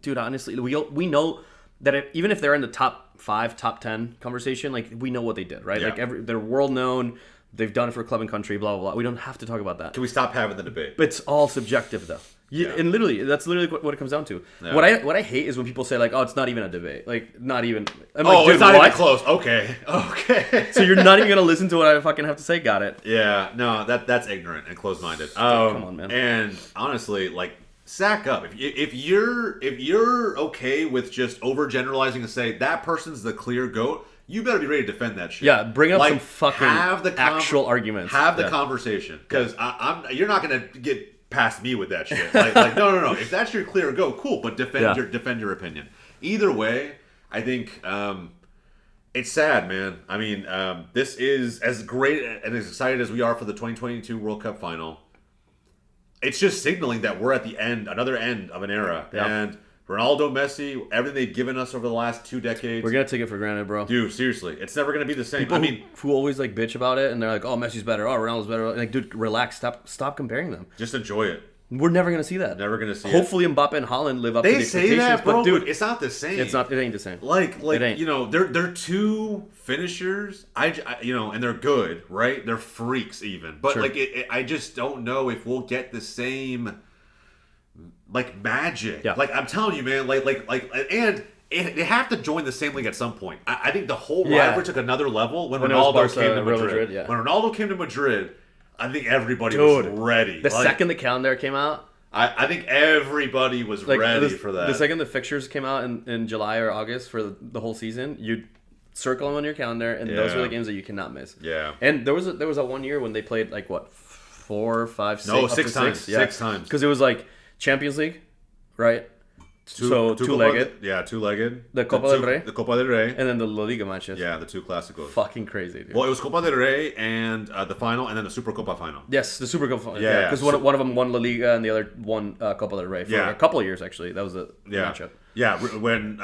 dude, honestly, we know that even if they're in the top 5, top 10 conversation, like we know what they did, right? Like they're world known, they've done it for club and country, blah blah blah. We don't have to talk about that. Can we stop having the debate? But it's all subjective, though. And literally, that's literally what it comes down to. Yeah. What I hate is when people say like, "Oh, it's not even a debate." Like, not even. I'm like, dude, it's not even close. Okay. So you're not even gonna listen to what I fucking have to say? Got it? Yeah. No, that's ignorant and closed-minded. Come on, man. And honestly, like. Sack up. If you're okay with just overgeneralizing and say that person's the clear GOAT, you better be ready to defend that shit. Yeah, bring up some fucking actual arguments. Have the conversation, because you're not gonna get past me with that shit. Like no. If that's your clear GOAT, cool, but defend your opinion. Either way, I think it's sad, man. I mean, this is as great and as excited as we are for the 2022 World Cup final. It's just signaling that we're at the another end of an era. Yeah. And Ronaldo, Messi, everything they've given us over the last 2 decades. We're going to take it for granted, bro. Dude, seriously. It's never going to be the same. People who always like bitch about it, and they're like, oh, Messi's better. Oh, Ronaldo's better. Like, dude, relax. Stop comparing them. Just enjoy it. We're never going to see that. Never going to see Hopefully Mbappe and Haaland live up to the expectations. They say that, bro, but dude, it's not the same. It ain't the same. Like you know, they're 2 finishers. You know, and they're good, right? They're freaks even. But like I just don't know if we'll get the same like magic. Yeah. Like I'm telling you, man, and they have to join the same league at some point. I think the whole rivalry took another level when Ronaldo came to Madrid. When Ronaldo came to Madrid, I think everybody was ready. The second the calendar came out, I think everybody was ready for that. The second the fixtures came out in July or August for the whole season, circle them on your calendar, and those are the games that you cannot miss. Yeah. And there was a 1 year when they played like what, 4, 5, 6? No, 6 times. 6 times. Because it was like Champions League, right? Two-legged. Two-legged. The Copa del Rey. The Copa del Rey. And then the La Liga matches. Yeah, the 2 Clásicos. Fucking crazy, dude. Well, it was Copa del Rey and the final, and then the Supercopa final. Yes, the Super Cup final. Yeah, because one of them won La Liga and the other won Copa del Rey for a couple of years, actually. That was the matchup. Yeah, when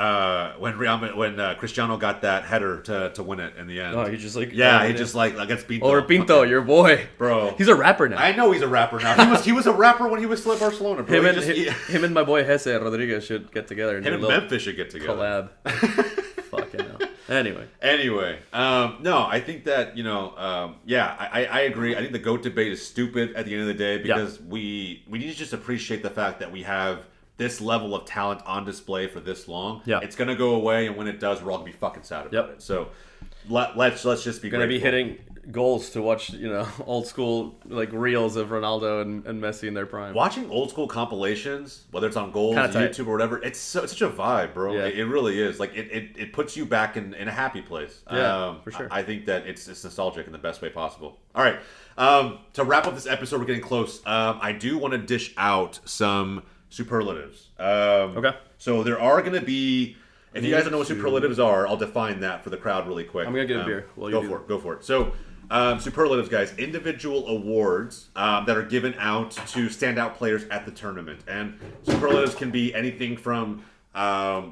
Cristiano got that header to win it in the end. Oh, he just like... Yeah, he just like against Pinto. Or Pinto, your boy. Bro. He's a rapper now. I know he's a rapper now. He was a rapper when he was still at Barcelona, bro. Him and my boy Jesse Rodriguez should get together. Him and Memphis should get together. Collab. Fucking hell. Anyway. No, I think that, I agree. I think the GOAT debate is stupid at the end of the day because we need to just appreciate the fact that we have this level of talent on display for this long. Yeah. It's going to go away, and when it does, we're all going to be fucking sad about it. So let's just be going to be hitting goals to watch, old school like reels of Ronaldo and Messi in their prime. Watching old school compilations, whether it's on Goals, YouTube, or whatever, it's such a vibe, bro. Yeah. It really is. Like it puts you back in a happy place. Yeah, for sure. I think that it's nostalgic in the best way possible. All right, to wrap up this episode, we're getting close. I do want to dish out some superlatives. Okay. So there are going to be. If you guys don't know what superlatives are, I'll define that for the crowd really quick. I'm gonna get a beer. Go for it. So, superlatives, guys, individual awards that are given out to standout players at the tournament, and superlatives can be anything from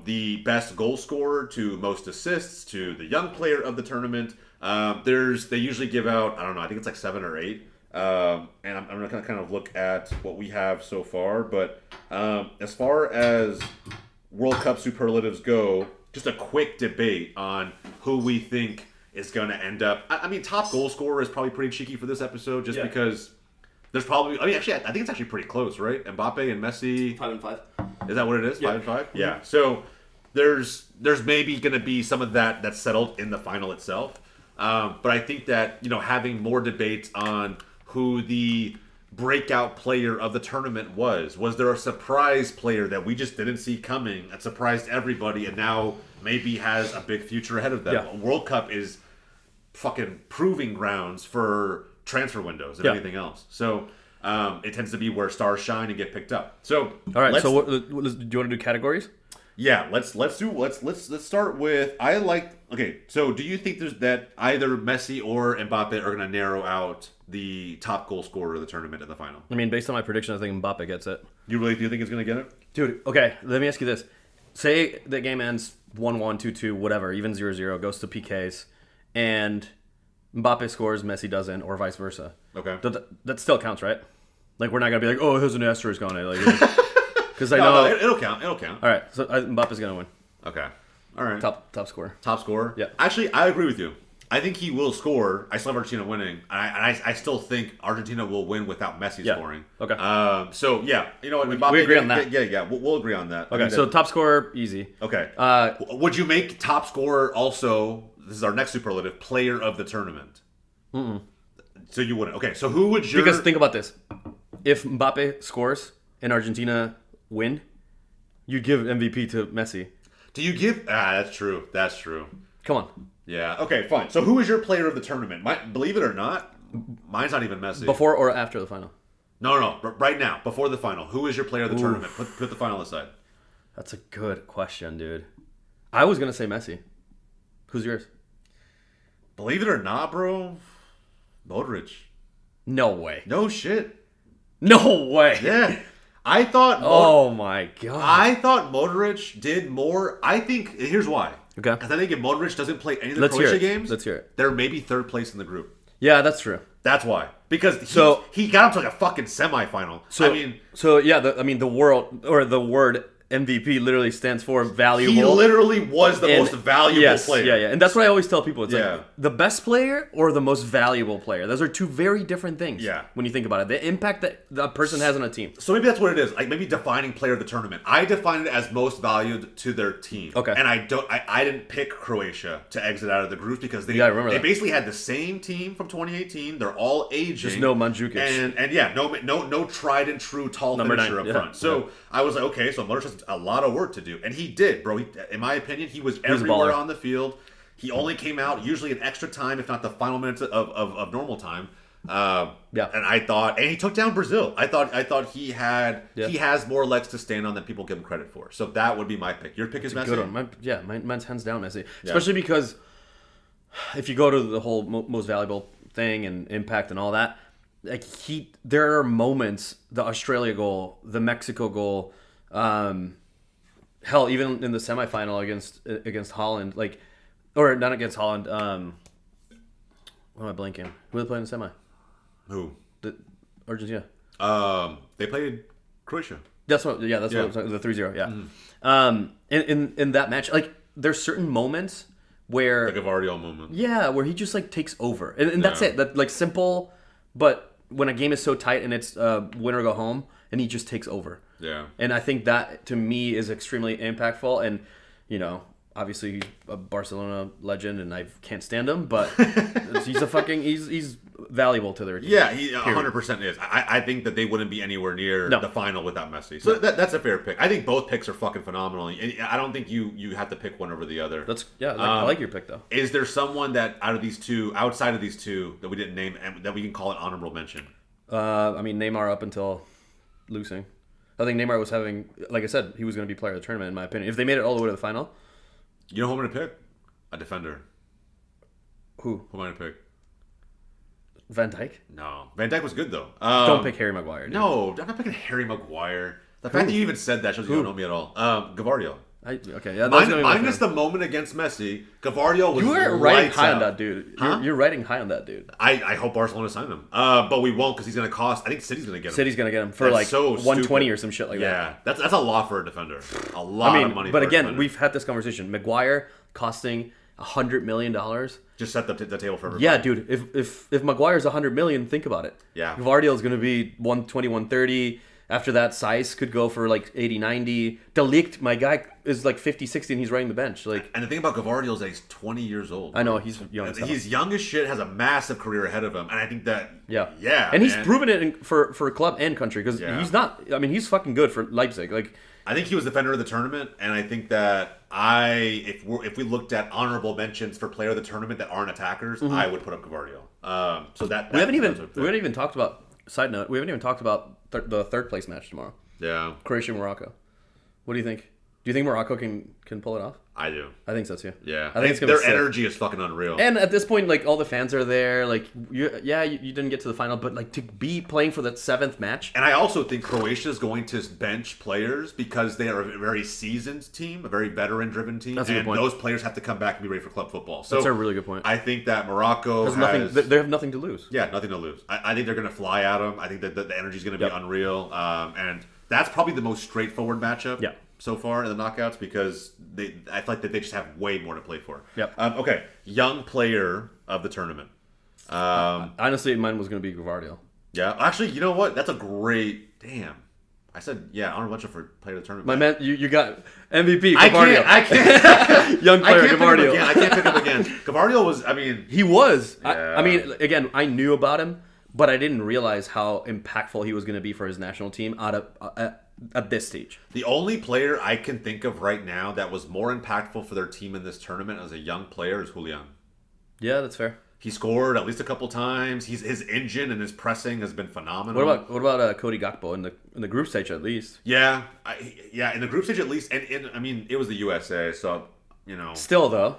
the best goal scorer to most assists to the young player of the tournament. They usually give out, I don't know, I think it's like 7 or 8. And I'm going to kind of look at what we have so far, but as far as World Cup superlatives go, just a quick debate on who we think is going to end up. I mean, top goal scorer is probably pretty cheeky for this episode, just because there's probably. I mean, actually, I think it's actually pretty close, right? Mbappe and Messi. 5 and 5. Is that what it is? Yeah. 5 and 5. Yeah. So there's maybe going to be some of that's settled in the final itself, but I think that having more debates on who the breakout player of the tournament was there a surprise player that we just didn't see coming that surprised everybody and now maybe has a big future ahead of them? Yeah. World Cup is fucking proving grounds for transfer windows and everything else, so it tends to be where stars shine and get picked up. So all right, do you want to do categories? Yeah, let's start with so do you think there's that either Messi or Mbappe are going to narrow out the top goal scorer of the tournament in the final? I mean, based on my prediction, I think Mbappe gets it. You really do think he's going to get it? Dude, okay, let me ask you this. Say the game ends 1-1, 2-2, whatever, even 0-0, goes to PKs, and Mbappe scores, Messi doesn't, or vice versa. Okay. That still counts, right? Like, we're not going to be like, oh, there's an asterisk on it. Like, because I know... No, it'll count. It'll count. All right, so Mbappe's going to win. Okay. All right. Top scorer. Top scorer? Yeah. Actually, I agree with you. I think he will score. I still have Argentina winning. I still think Argentina will win without Messi scoring. Okay. So, yeah. You know what? We agree on that. Yeah. We'll agree on that. Okay, so top scorer, easy. Okay. Would you make top scorer also, this is our next superlative, player of the tournament? Mm-mm. So you wouldn't. Okay, so who would your... Because think about this. If Mbappe scores and Argentina win, you give MVP to Messi. Do you give... that's true. That's true. Come on. Yeah. Okay, fine. So who is your player of the tournament? Believe it or not, mine's not even Messi. Before or after the final? No. Right now, before the final. Who is your player of the tournament? Put the final aside. That's a good question, dude. I was going to say Messi. Who's yours? Believe it or not, bro, Modric. No way. No shit. No way. Yeah. I thought... Oh, my God. I thought Modric did more... I think... Here's why. Okay. Because I think if Modric doesn't play any of the Croatia games... Let's hear it. They're maybe third place in the group. Yeah, that's true. That's why. Because he got up to like a fucking semifinal. The word MVP literally stands for valuable. He literally was the most valuable player. Yeah. And that's what I always tell people. It's like the best player or the most valuable player. Those are two very different things. Yeah. When you think about it. The impact that the person has on a team. So maybe that's what it is. Like maybe defining player of the tournament. I define it as most valued to their team. Okay. And I didn't pick Croatia to exit out of the groups because they basically had the same team from 2018. They're all aging. Just no Mandzukic. And no tried and true tall Number finisher 9. up front. So I was like, okay, so Modric has a lot of work to do. And he did, bro. In my opinion, he was everywhere on the field. He only came out usually in extra time, if not the final minutes of normal time. And I thought, and he took down Brazil. I thought he has more legs to stand on than people give him credit for. So that would be my pick. Your pick is Messi. Good one. Mine's hands down Messi. Especially because if you go to the whole most valuable thing and impact and all that, like there are moments, the Australia goal, the Mexico goal, hell, even in the semifinal against Holland, like, or not against Holland. What am I blanking? Who did they play in the semi? Who? Argentina. They played Croatia. That's what. Yeah, that's what. The 3-0. Yeah. In that match, like, there's certain moments where the Gavardio moment. Yeah, where he just like takes over, and that's it. That like simple, but when a game is so tight and it's win or go home, and he just takes over. Yeah. And I think that to me is extremely impactful, and obviously he's a Barcelona legend, and I can't stand him, but he's valuable to their team. Yeah, he 100% is. I think that they wouldn't be anywhere near the final without Messi. So that's a fair pick. I think both picks are fucking phenomenal. And I don't think you have to pick one over the other. I like your pick though. Is there someone that outside of these two, that we didn't name and that we can call an honorable mention? I mean, Neymar up until losing. I think Neymar was having, like I said, he was going to be player of the tournament in my opinion. If they made it all the way to the final. You know who I'm going to pick? A defender. Who? Who am I going to pick? Van Dijk? No. Van Dijk was good, though. Don't pick Harry Maguire. Dude. No, I'm not picking Harry Maguire. The fact that you even said that shows you don't know me at all. Gavardio. Minus the moment against Messi, Gavardio was. You were riding high on that dude. Huh? You're riding high on that dude. I hope Barcelona sign him. But we won't because he's going to cost. I think City's going to get him. City's going to get him for that's 120 or some shit like that. Yeah, that's a lot for a defender. A lot of money. But for again, a defender. we've had this conversation. Maguire costing $100 million. Just set the table for everybody. Yeah, dude. If Maguire's $100 million, think about it. Yeah. Gvardiol's going to be 120, 130. After that, Saiz could go for like 80, 90. De Ligt, my guy, is like 50, 60, and he's riding the bench. Like, and the thing about Gavardio is that he's 20 years old. I know, he's young. He's young as shit, has a massive career ahead of him, and I think that... Yeah. And he's proven it for club and country, because he's not... I mean, he's fucking good for Leipzig. Like, I think he was defender of the tournament, and I think that if we looked at honorable mentions for player of the tournament that aren't attackers, I would put up Gavardio. So that... We haven't even talked about... Side note, we haven't even talked about the third place match tomorrow. Yeah. Croatia-Morocco. What do you think? Do you think Morocco can pull it off? I do. I think so too. Yeah. I think it's gonna their energy is fucking unreal. And at this point, like, all the fans are there. Like, you didn't get to the final, but like to be playing for that seventh match. And I also think Croatia is going to bench players because they are a very seasoned team, a very veteran-driven team. That's a good point. Those players have to come back and be ready for club football. So that's a really good point. I think that Morocco they have nothing to lose. Yeah, nothing to lose. I think they're going to fly at them. I think that the energy is going to be unreal. And that's probably the most straightforward matchup. Yeah. So far in the knockouts because I feel like that they just have way more to play for. Yep. Okay, young player of the tournament. Honestly, mine was going to be Gvardiol. Yeah, actually, you know what? That's a great... Damn. I said, honorable mention for player of the tournament. My man, you got MVP, Gvardiol. I can't. Young player, Gvardiol. I can't pick him again. Gvardiol was, He was. Yeah. I mean, again, I knew about him, but I didn't realize how impactful he was going to be for his national team at this stage. The only player I can think of right now that was more impactful for their team in this tournament as a young player is Julian. Yeah, that's fair. He scored at least a couple times. His engine and his pressing has been phenomenal. What about Cody Gakpo in the group stage at least? Yeah, in the group stage at least. And I mean, it was the USA, so Still though,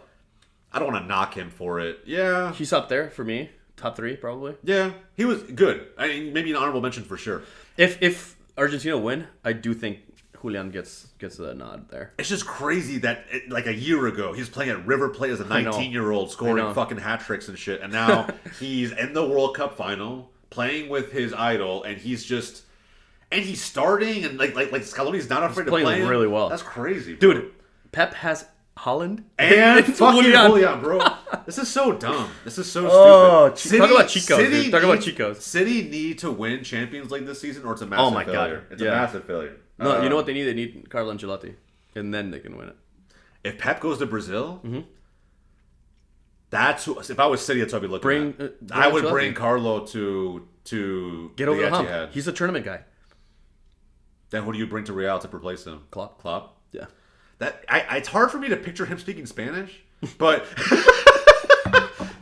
I don't want to knock him for it. Yeah, he's up there for me, top 3 probably. Yeah, he was good. I mean, maybe an honorable mention for sure. If Argentina win, I do think Julian gets the nod there. It's just crazy that like a year ago he was playing at River Plate as a 19-year-old, scoring fucking hat tricks and shit, and now he's in the World Cup final playing with his idol, and he's starting, and like Scaloni's not afraid to play him. Really well. That's crazy, bro. Dude. Pep has Holland and fucking Julian, bro. This is so dumb. This is so stupid. Talk about Chicos, dude. Talk about Chicos. City need to win Champions League this season, or it's a massive failure. God. It's a massive failure. No, you know what they need? They need Carlo Ancelotti, and then they can win it. If Pep goes to Brazil, that's who, if I was City, that's what I'd be looking at. I would bring Carlo to get over the hump. He's a tournament guy. Then who do you bring to Real to replace him? Klopp. Yeah. It's hard for me to picture him speaking Spanish, but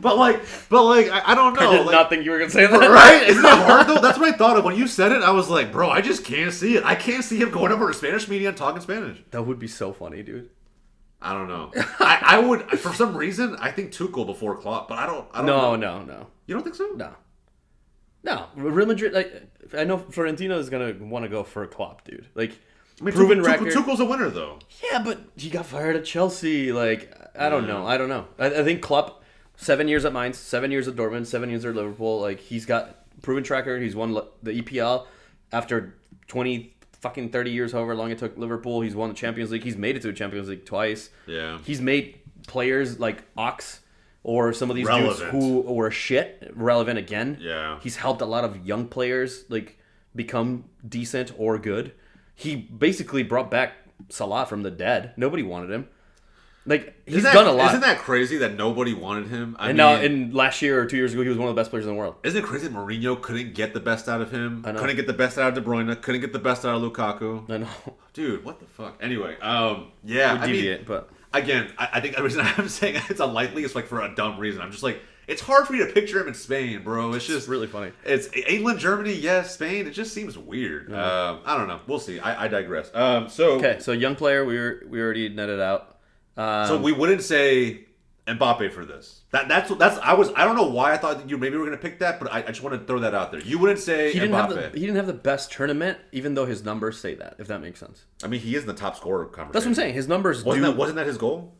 but I don't know. I did like, not think you were gonna say that. Right? Isn't that hard though? That's what I thought of when you said it. I was like, bro, I just can't see it. I can't see him going over to Spanish media and talking Spanish. That would be so funny, dude. I don't know. I would, for some reason, I think Tuchel before Klopp, but I don't know. No. You don't think so? No. Real Madrid, like, I know Florentino is gonna want to go for Klopp, dude. Like, I mean, proven record. Tuchel's a winner though. Yeah, but he got fired at Chelsea. Like, I don't know. I think Klopp, 7 years at Mainz, 7 years at Dortmund, 7 years at Liverpool. Like, he's got proven track record. He's won the EPL after 30 years, however long it took Liverpool. He's won the Champions League. He's made it to the Champions League twice. Yeah. He's made players like Ox or some of these dudes Relevant. who were shit relevant again. Yeah. He's helped a lot of young players like become decent or good. He basically brought back Salah from the dead. Nobody wanted him. Like, he's done a lot. Isn't that crazy that nobody wanted him? And last year or 2 years ago, he was one of the best players in the world. Isn't it crazy that Mourinho couldn't get the best out of him? Couldn't get the best out of De Bruyne. Couldn't get the best out of Lukaku. I know. Dude, what the fuck? Anyway, yeah. We deviate, but again, I think the reason I'm saying it's unlikely is like for a dumb reason. I'm just like, it's hard for you to picture him in Spain, bro. It's just really funny. It's England, Germany, yes. Spain, it just seems weird. I don't know. We'll see. I digress. So young player, we already netted out. So we wouldn't say Mbappe for this. I don't know why I thought that you maybe were going to pick that, but I just want to throw that out there. You wouldn't say Mbappe. He didn't have the best tournament, even though his numbers say that. If that makes sense. I mean, he is in the top scorer conversation. That's what I'm saying. His numbers wasn't that his goal?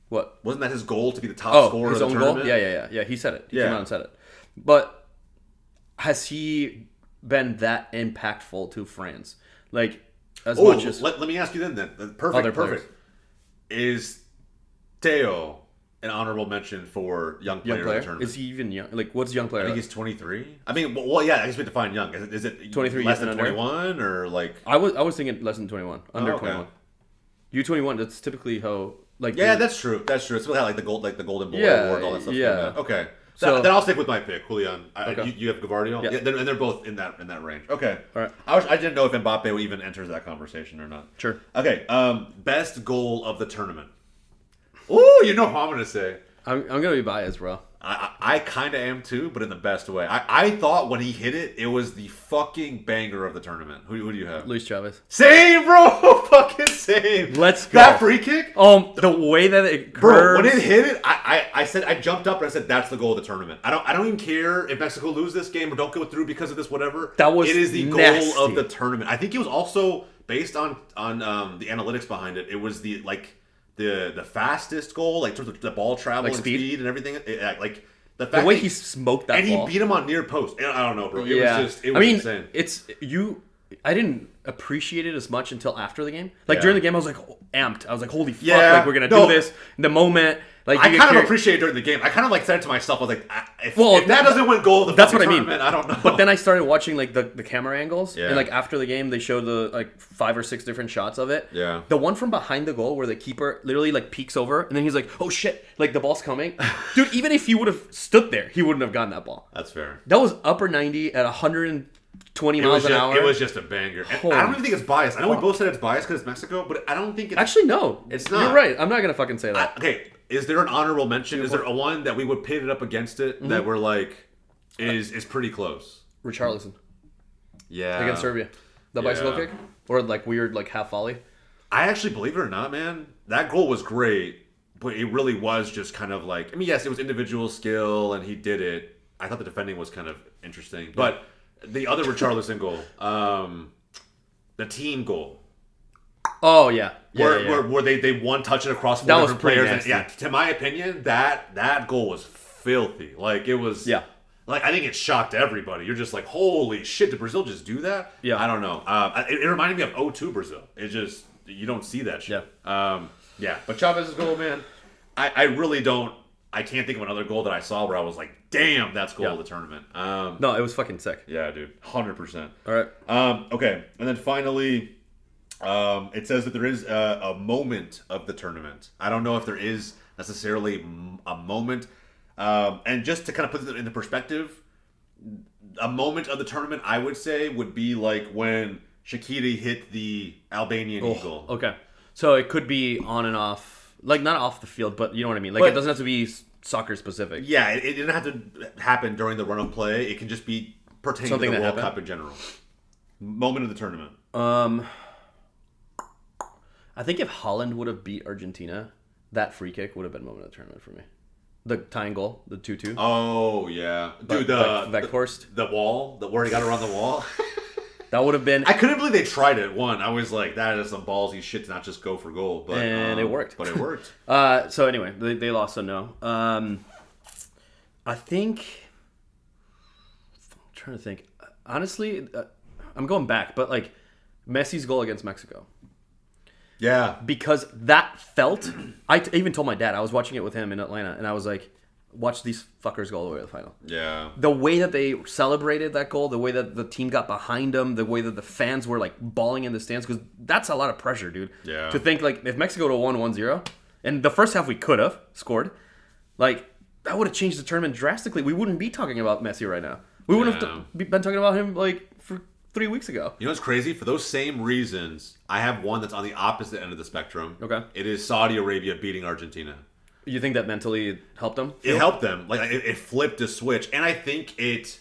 What? Wasn't that his goal to be the top scorer his of the own tournament? goal? Yeah. He said it. He came out and said it. But has he been that impactful to France? Like, as much as let me ask you then. Perfect. Is Theo an honorable mention for young player of the tournament? Is he even young? Like, what's young player? I think he's 23. I mean, well, yeah. I guess we define young. Is it 23 less than under? 21 or like? I was thinking less than 21, under 21. U21. That's typically how. Like, yeah, that's true. That's true. It's like the golden boy award, all that stuff. Yeah. Okay. So then I'll stick with my pick, Julian. Okay. You have Gavardio? Yeah. And they're both in that range. Okay. All right. I didn't know if Mbappe even enters that conversation or not. Sure. Okay. Best goal of the tournament. Ooh, you know what I'm gonna say. I'm gonna be biased, bro. I kind of am too, but in the best way. I thought when he hit it, it was the fucking banger of the tournament. Who do you have? Luis Chavez. Same, bro. Fucking same. Let's go. That free kick. The way that it curves. Bro, when it hit it, I jumped up and I said that's the goal of the tournament. I don't even care if Mexico lose this game or don't go through because of this whatever. It is the nasty. goal of the tournament. I think it was also based on the analytics behind it. It was the fastest goal, like sort of the ball travel like and speed and everything. Like the fact the way that he smoked that and ball. he beat him on near post. I don't know, bro. It was insane. I didn't appreciate it as much until after the game. Like, Yeah. during the game, I was like amped. I was like, holy fuck, Yeah. like, we're gonna do this. In the moment, like, I kind of appreciate it during the game. I kind of like said it to myself. I was like, if that doesn't win goal of the that's what I fucking mean. tournament, I don't know. But then I started watching like the camera angles, Yeah. and like after the game, they showed the like 5 or 6 different shots of it. Yeah. The one from behind the goal where the keeper literally like peeks over, and then he's like, "Oh shit!" Like, the ball's coming, dude. Even if he would have stood there, he wouldn't have gotten that ball. That's fair. That was upper 90 at 120 miles an hour. It was just a banger. And I don't even think it's biased. I know we both said it's biased because it's Mexico, but I don't think it's... Actually, no. It's not. You're right. I'm not going to fucking say that. Okay, is there an honorable mention? Is there a one that we would pit it up against it that we're like, is pretty close? Richarlison Yeah. against Serbia. The bicycle kick? Or like weird like half volley? I actually, believe it or not, man, that goal was great, but it really was just kind of like... I mean, yes, it was individual skill, and he did it. I thought the defending was kind of interesting. But the other Richarlison goal, the team goal... Oh, yeah. Where they one touch it across 4 different players. And, yeah, to my opinion, that goal was filthy. Like, it was... Yeah. Like, I think it shocked everybody. You're just like, holy shit, did Brazil just do that? Yeah. I don't know. It reminded me of 0-2 Brazil. It just... You don't see that shit. Yeah. But Chavez's goal, man, I really don't... I can't think of another goal that I saw where I was like, damn, that's goal of the tournament. No, it was fucking sick. Yeah, dude. 100%. All right. Okay. And then finally, it says that there is a moment of the tournament. I don't know if there is necessarily a moment. And just to kind of put it into perspective, a moment of the tournament, I would say, would be like when Shaqiri hit the Albanian eagle. Okay. So it could be on and off, like not off the field, but you know what I mean. Like, But it doesn't have to be soccer specific. Yeah, it didn't have to happen during the run of play. It can just be pertaining Something to the that World happened? Cup in general. Moment of the tournament. I think if Holland would have beat Argentina, that free kick would have been moment of the tournament for me. The tying goal, the 2-2. Oh yeah, dude, Weghorst. the wall, where he got around the wall. That would have been, I couldn't believe they tried it. I was like, that is some ballsy shit to not just go for goal, but and it worked. But it worked. So anyway, they lost, so no. I think, I'm trying to think. Honestly, I'm going back, but like Messi's goal against Mexico. Yeah, Because that felt, I even told my dad, I was watching it with him in Atlanta, and I was like, watch these fuckers go all the way to the final. yeah. The way that they celebrated that goal, the way that the team got behind them, the way that the fans were like bawling in the stands, because that's a lot of pressure, dude. Yeah. To think like if Mexico would have won 1-0, and the first half we could have scored, like that would have changed the tournament drastically. We wouldn't be talking about Messi right now. We wouldn't have been talking about him like for 3 weeks ago. You know what's crazy? For those same reasons, I have one that's on the opposite end of the spectrum. Okay. It is Saudi Arabia beating Argentina. You think that mentally helped them? It helped them. Like it flipped a switch, and I think it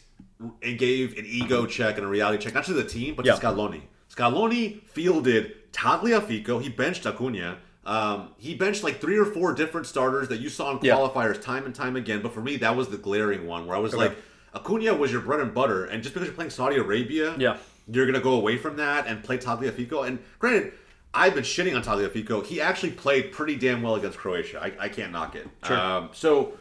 gave an ego check and a reality check, not to the team, but to Scaloni. Scaloni fielded Tagliafico. He benched Acuna. He benched like 3 or 4 different starters that you saw in qualifiers time and time again. But for me, that was the glaring one where I was like, Acuna was your bread and butter, and just because you're playing Saudi Arabia, you're gonna go away from that and play Tagliafico. And granted, I've been shitting on Tagliafico. He actually played pretty damn well against Croatia. I can't knock it. Sure. So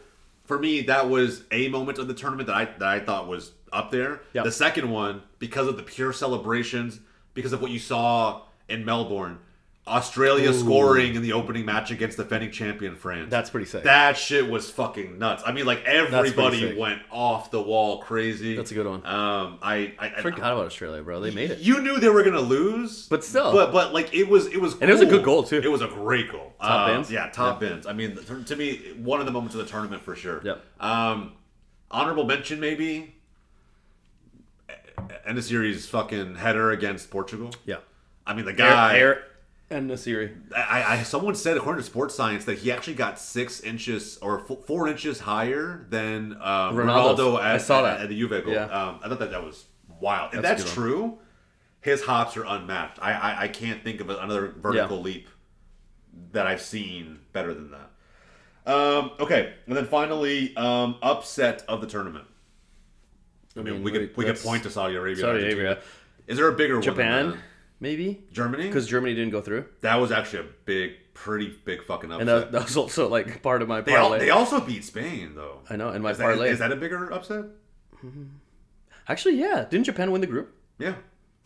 for me, that was a moment of the tournament that I thought was up there. Yep. The second one, because of the pure celebrations, because of what you saw in Melbourne, Australia scoring in the opening match against defending champion France. That's pretty sick. That shit was fucking nuts. I mean, like everybody sick. went off the wall crazy. That's a good one. I Forgot about Australia, bro. They made it. You knew they were gonna lose, But still. but like it was, cool. And it was a good goal, too. It was a great goal. Top bins? Yeah, top bins. I mean, to me, one of the moments of the tournament for sure. Yep. Honorable mention maybe. End of series fucking header against Portugal. Yeah. I mean, the guy. And Nasiri. Someone said, according to Sports Science, that he actually got 6 inches or 4 inches higher than Ronaldo at the Juve goal. Yeah. I thought that was wild. If that's true, his hops are unmatched. I can't think of another vertical leap that I've seen better than that. Okay, and then finally, upset of the tournament. I mean, we could point to Saudi Arabia. Saudi Arabia. Is there a bigger Japan? one? Maybe Germany? because Germany didn't go through, That was actually a pretty big fucking upset. and that was also like part of my parlay. They also beat Spain, though. I know, and my Is parlay. that a bigger upset? Actually, yeah. Didn't Japan win the group? Yeah.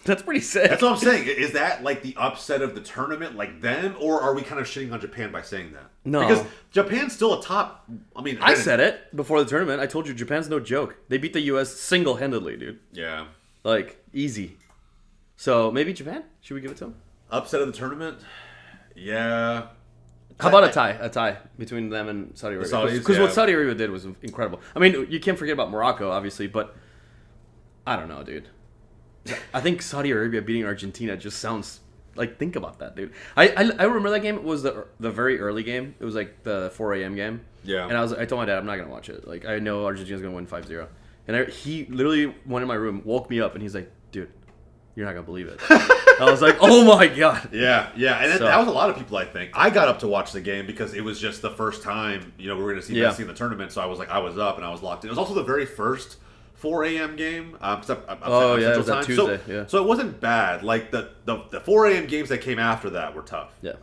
That's pretty sick. That's what I'm saying. Is that like the upset of the tournament, like them, or are we kind of shitting on Japan by saying that? No. Because Japan's still a top. I mean, I said it before the tournament. I told you Japan's no joke. They beat the U.S. single-handedly, dude. Yeah. Like, easy. So, maybe Japan? Should we give it to them? Upset of the tournament? Yeah. How about a tie? A tie between them and Saudi Arabia. Because what Saudi Arabia did was incredible. I mean, you can't forget about Morocco, obviously, but I don't know, dude. I think Saudi Arabia beating Argentina just sounds like, think about that, dude. I remember that game. It was the very early game. It was like the 4 a.m. game. Yeah. And I told my dad, I'm not going to watch it. Like, I know Argentina's going to win 5-0. And he literally went in my room, woke me up, and he's like, dude, you're not going to believe it. I was like, oh my God. Yeah. And that was a lot of people, I think. I got up to watch the game because it was just the first time, we were going to see Messi in the tournament. So I was up and I was locked in. It was also the very first 4 a.m. game. It was that Tuesday. So it wasn't bad. Like the 4 a.m. games that came after that were tough. Yeah.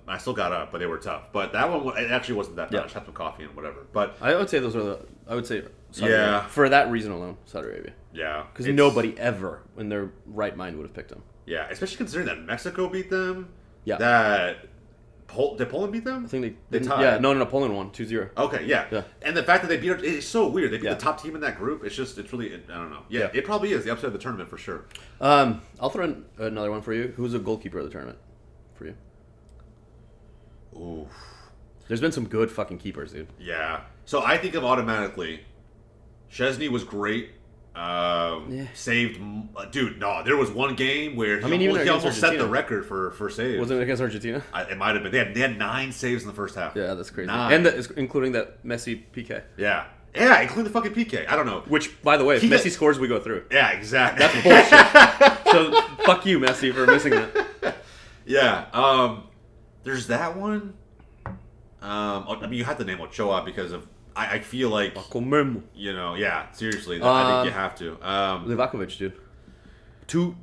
I still got up, but they were tough. But that one, it actually wasn't that bad. Yeah. I just had some coffee and whatever. But I would say Saudi Yeah. Arabia. For that reason alone, Saudi Arabia. yeah, Because nobody ever, in their right mind, would have picked them. Yeah, especially considering that Mexico beat them. Yeah. Did Poland beat them? I think they they tied. Yeah, no, Poland won 2-0. Okay, yeah. And the fact that they beat it is so weird. They beat Yeah. the top team in that group. It's really, I don't know. Yeah, Yeah. it probably is the upset of the tournament for sure. I'll throw in another one for you. Who's the goalkeeper of the tournament for you? Ooh. There's been some good fucking keepers, dude. Yeah. So I think of automatically, Szczesny was great. Saved, dude. No, there was one game where he almost set the record for saves. Was it against Argentina? It might have been. They had 9 saves in the first half. Yeah, that's crazy. 9. And including that Messi PK. Yeah, including the fucking PK. I don't know. Which, by the way, if Messi scores, we go through. Yeah, exactly. That's bullshit. So fuck you, Messi, for missing that. Yeah. There's that one. I mean, you have to name Ochoa because of. I feel like, yeah, seriously, I think you have to. Livakovic, dude.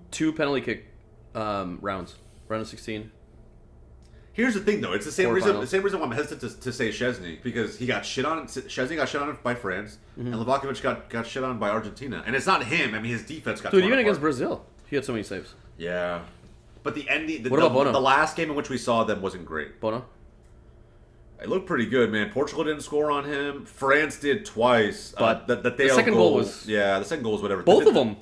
Two penalty kick round of 16. Here's the thing, though. It's the same reason. The same reason why I'm hesitant to say Szczesny, because he got shit on. Szczesny got shit on by France, and Livakovic got shit on by Argentina. And it's not him. I mean, his defense got. Dude, even against Brazil, he had so many saves. Yeah, but the ending. What about Bono? The last game in which we saw them wasn't great. Bono. It looked pretty good, man. Portugal didn't score on him. France did twice. But the second goal was... Yeah, the second goal was whatever. Both of them.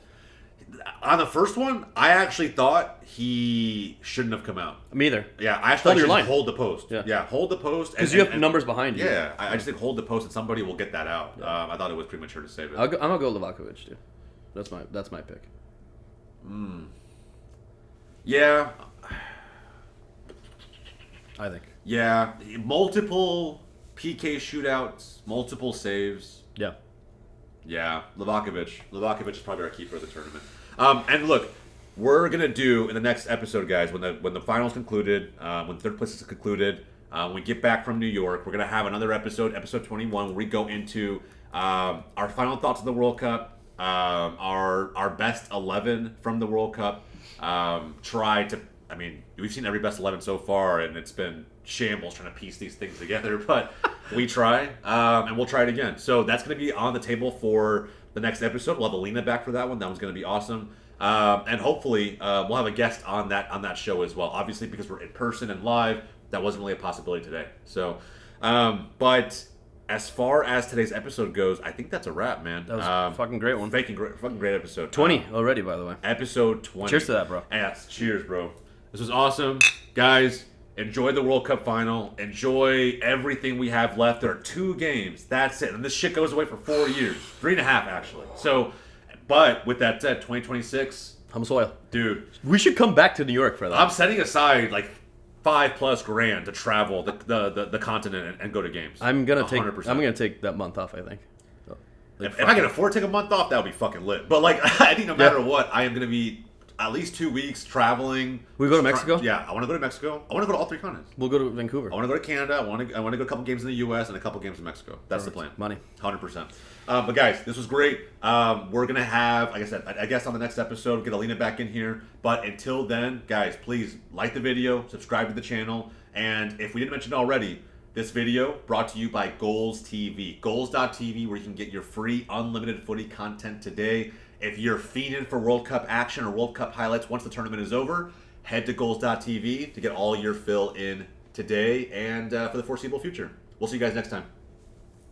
On the first one, I actually thought he shouldn't have come out. Me either. Yeah, I actually thought hold the post. Yeah, hold the post. Because you have numbers behind you. Yeah, I just think hold the post and somebody will get that out. Yeah. I thought it was premature to save it. I'm going to go Livakovic, dude. That's my pick. Yeah. I think. Yeah, multiple PK shootouts, multiple saves. Yeah. Yeah, Livakovic. Livakovic is probably our keeper of the tournament. And look, we're gonna do in the next episode, guys, when the finals concluded, when third place is concluded, when we get back from New York, we're gonna have another episode 21, where we go into our final thoughts of the World Cup, our best 11 from the World Cup. I mean, we've seen every best 11 so far, and it's been shambles trying to piece these things together, but we try, and we'll try it again. So that's going to be on the table for the next episode. We'll have Alina back for that one. That one's going to be awesome. And hopefully we'll have a guest on that show as well. Obviously, because we're in person and live, that wasn't really a possibility today. So, but as far as today's episode goes, I think that's a wrap, man. That was a fucking great one. Fucking great episode. 20 already, by the way. Episode 20. Cheers to that, bro. Yes, cheers, bro. This was awesome. Guys, enjoy the World Cup final. Enjoy everything we have left. There are 2 games. That's it. And this shit goes away for 4 years. 3.5, actually. So, but with that said, 2026. Home soil. Dude. We should come back to New York for that. I'm setting aside like $5+ grand to travel the continent and go to games. I'm gonna take that month off, I think. If I can afford to take a month off, that would be fucking lit. But like, I think no matter what, I am gonna be at least 2 weeks traveling. We go to Mexico? Yeah, I want to go to Mexico. I want to go to all 3 continents. We'll go to Vancouver. I want to go to Canada. I want to go a couple games in the U.S. and a couple games in Mexico. That's the plan. Money. 100%. But guys, this was great. We're going to have, like I said, I guess on the next episode, get Alina back in here. But until then, guys, please like the video, subscribe to the channel. And if we didn't mention it already, this video brought to you by GOLZtv. GOLZtv, where you can get your free unlimited footy content today. If you're fiending for World Cup action or World Cup highlights once the tournament is over, head to GOLZtv to get all your fill in today and for the foreseeable future. We'll see you guys next time.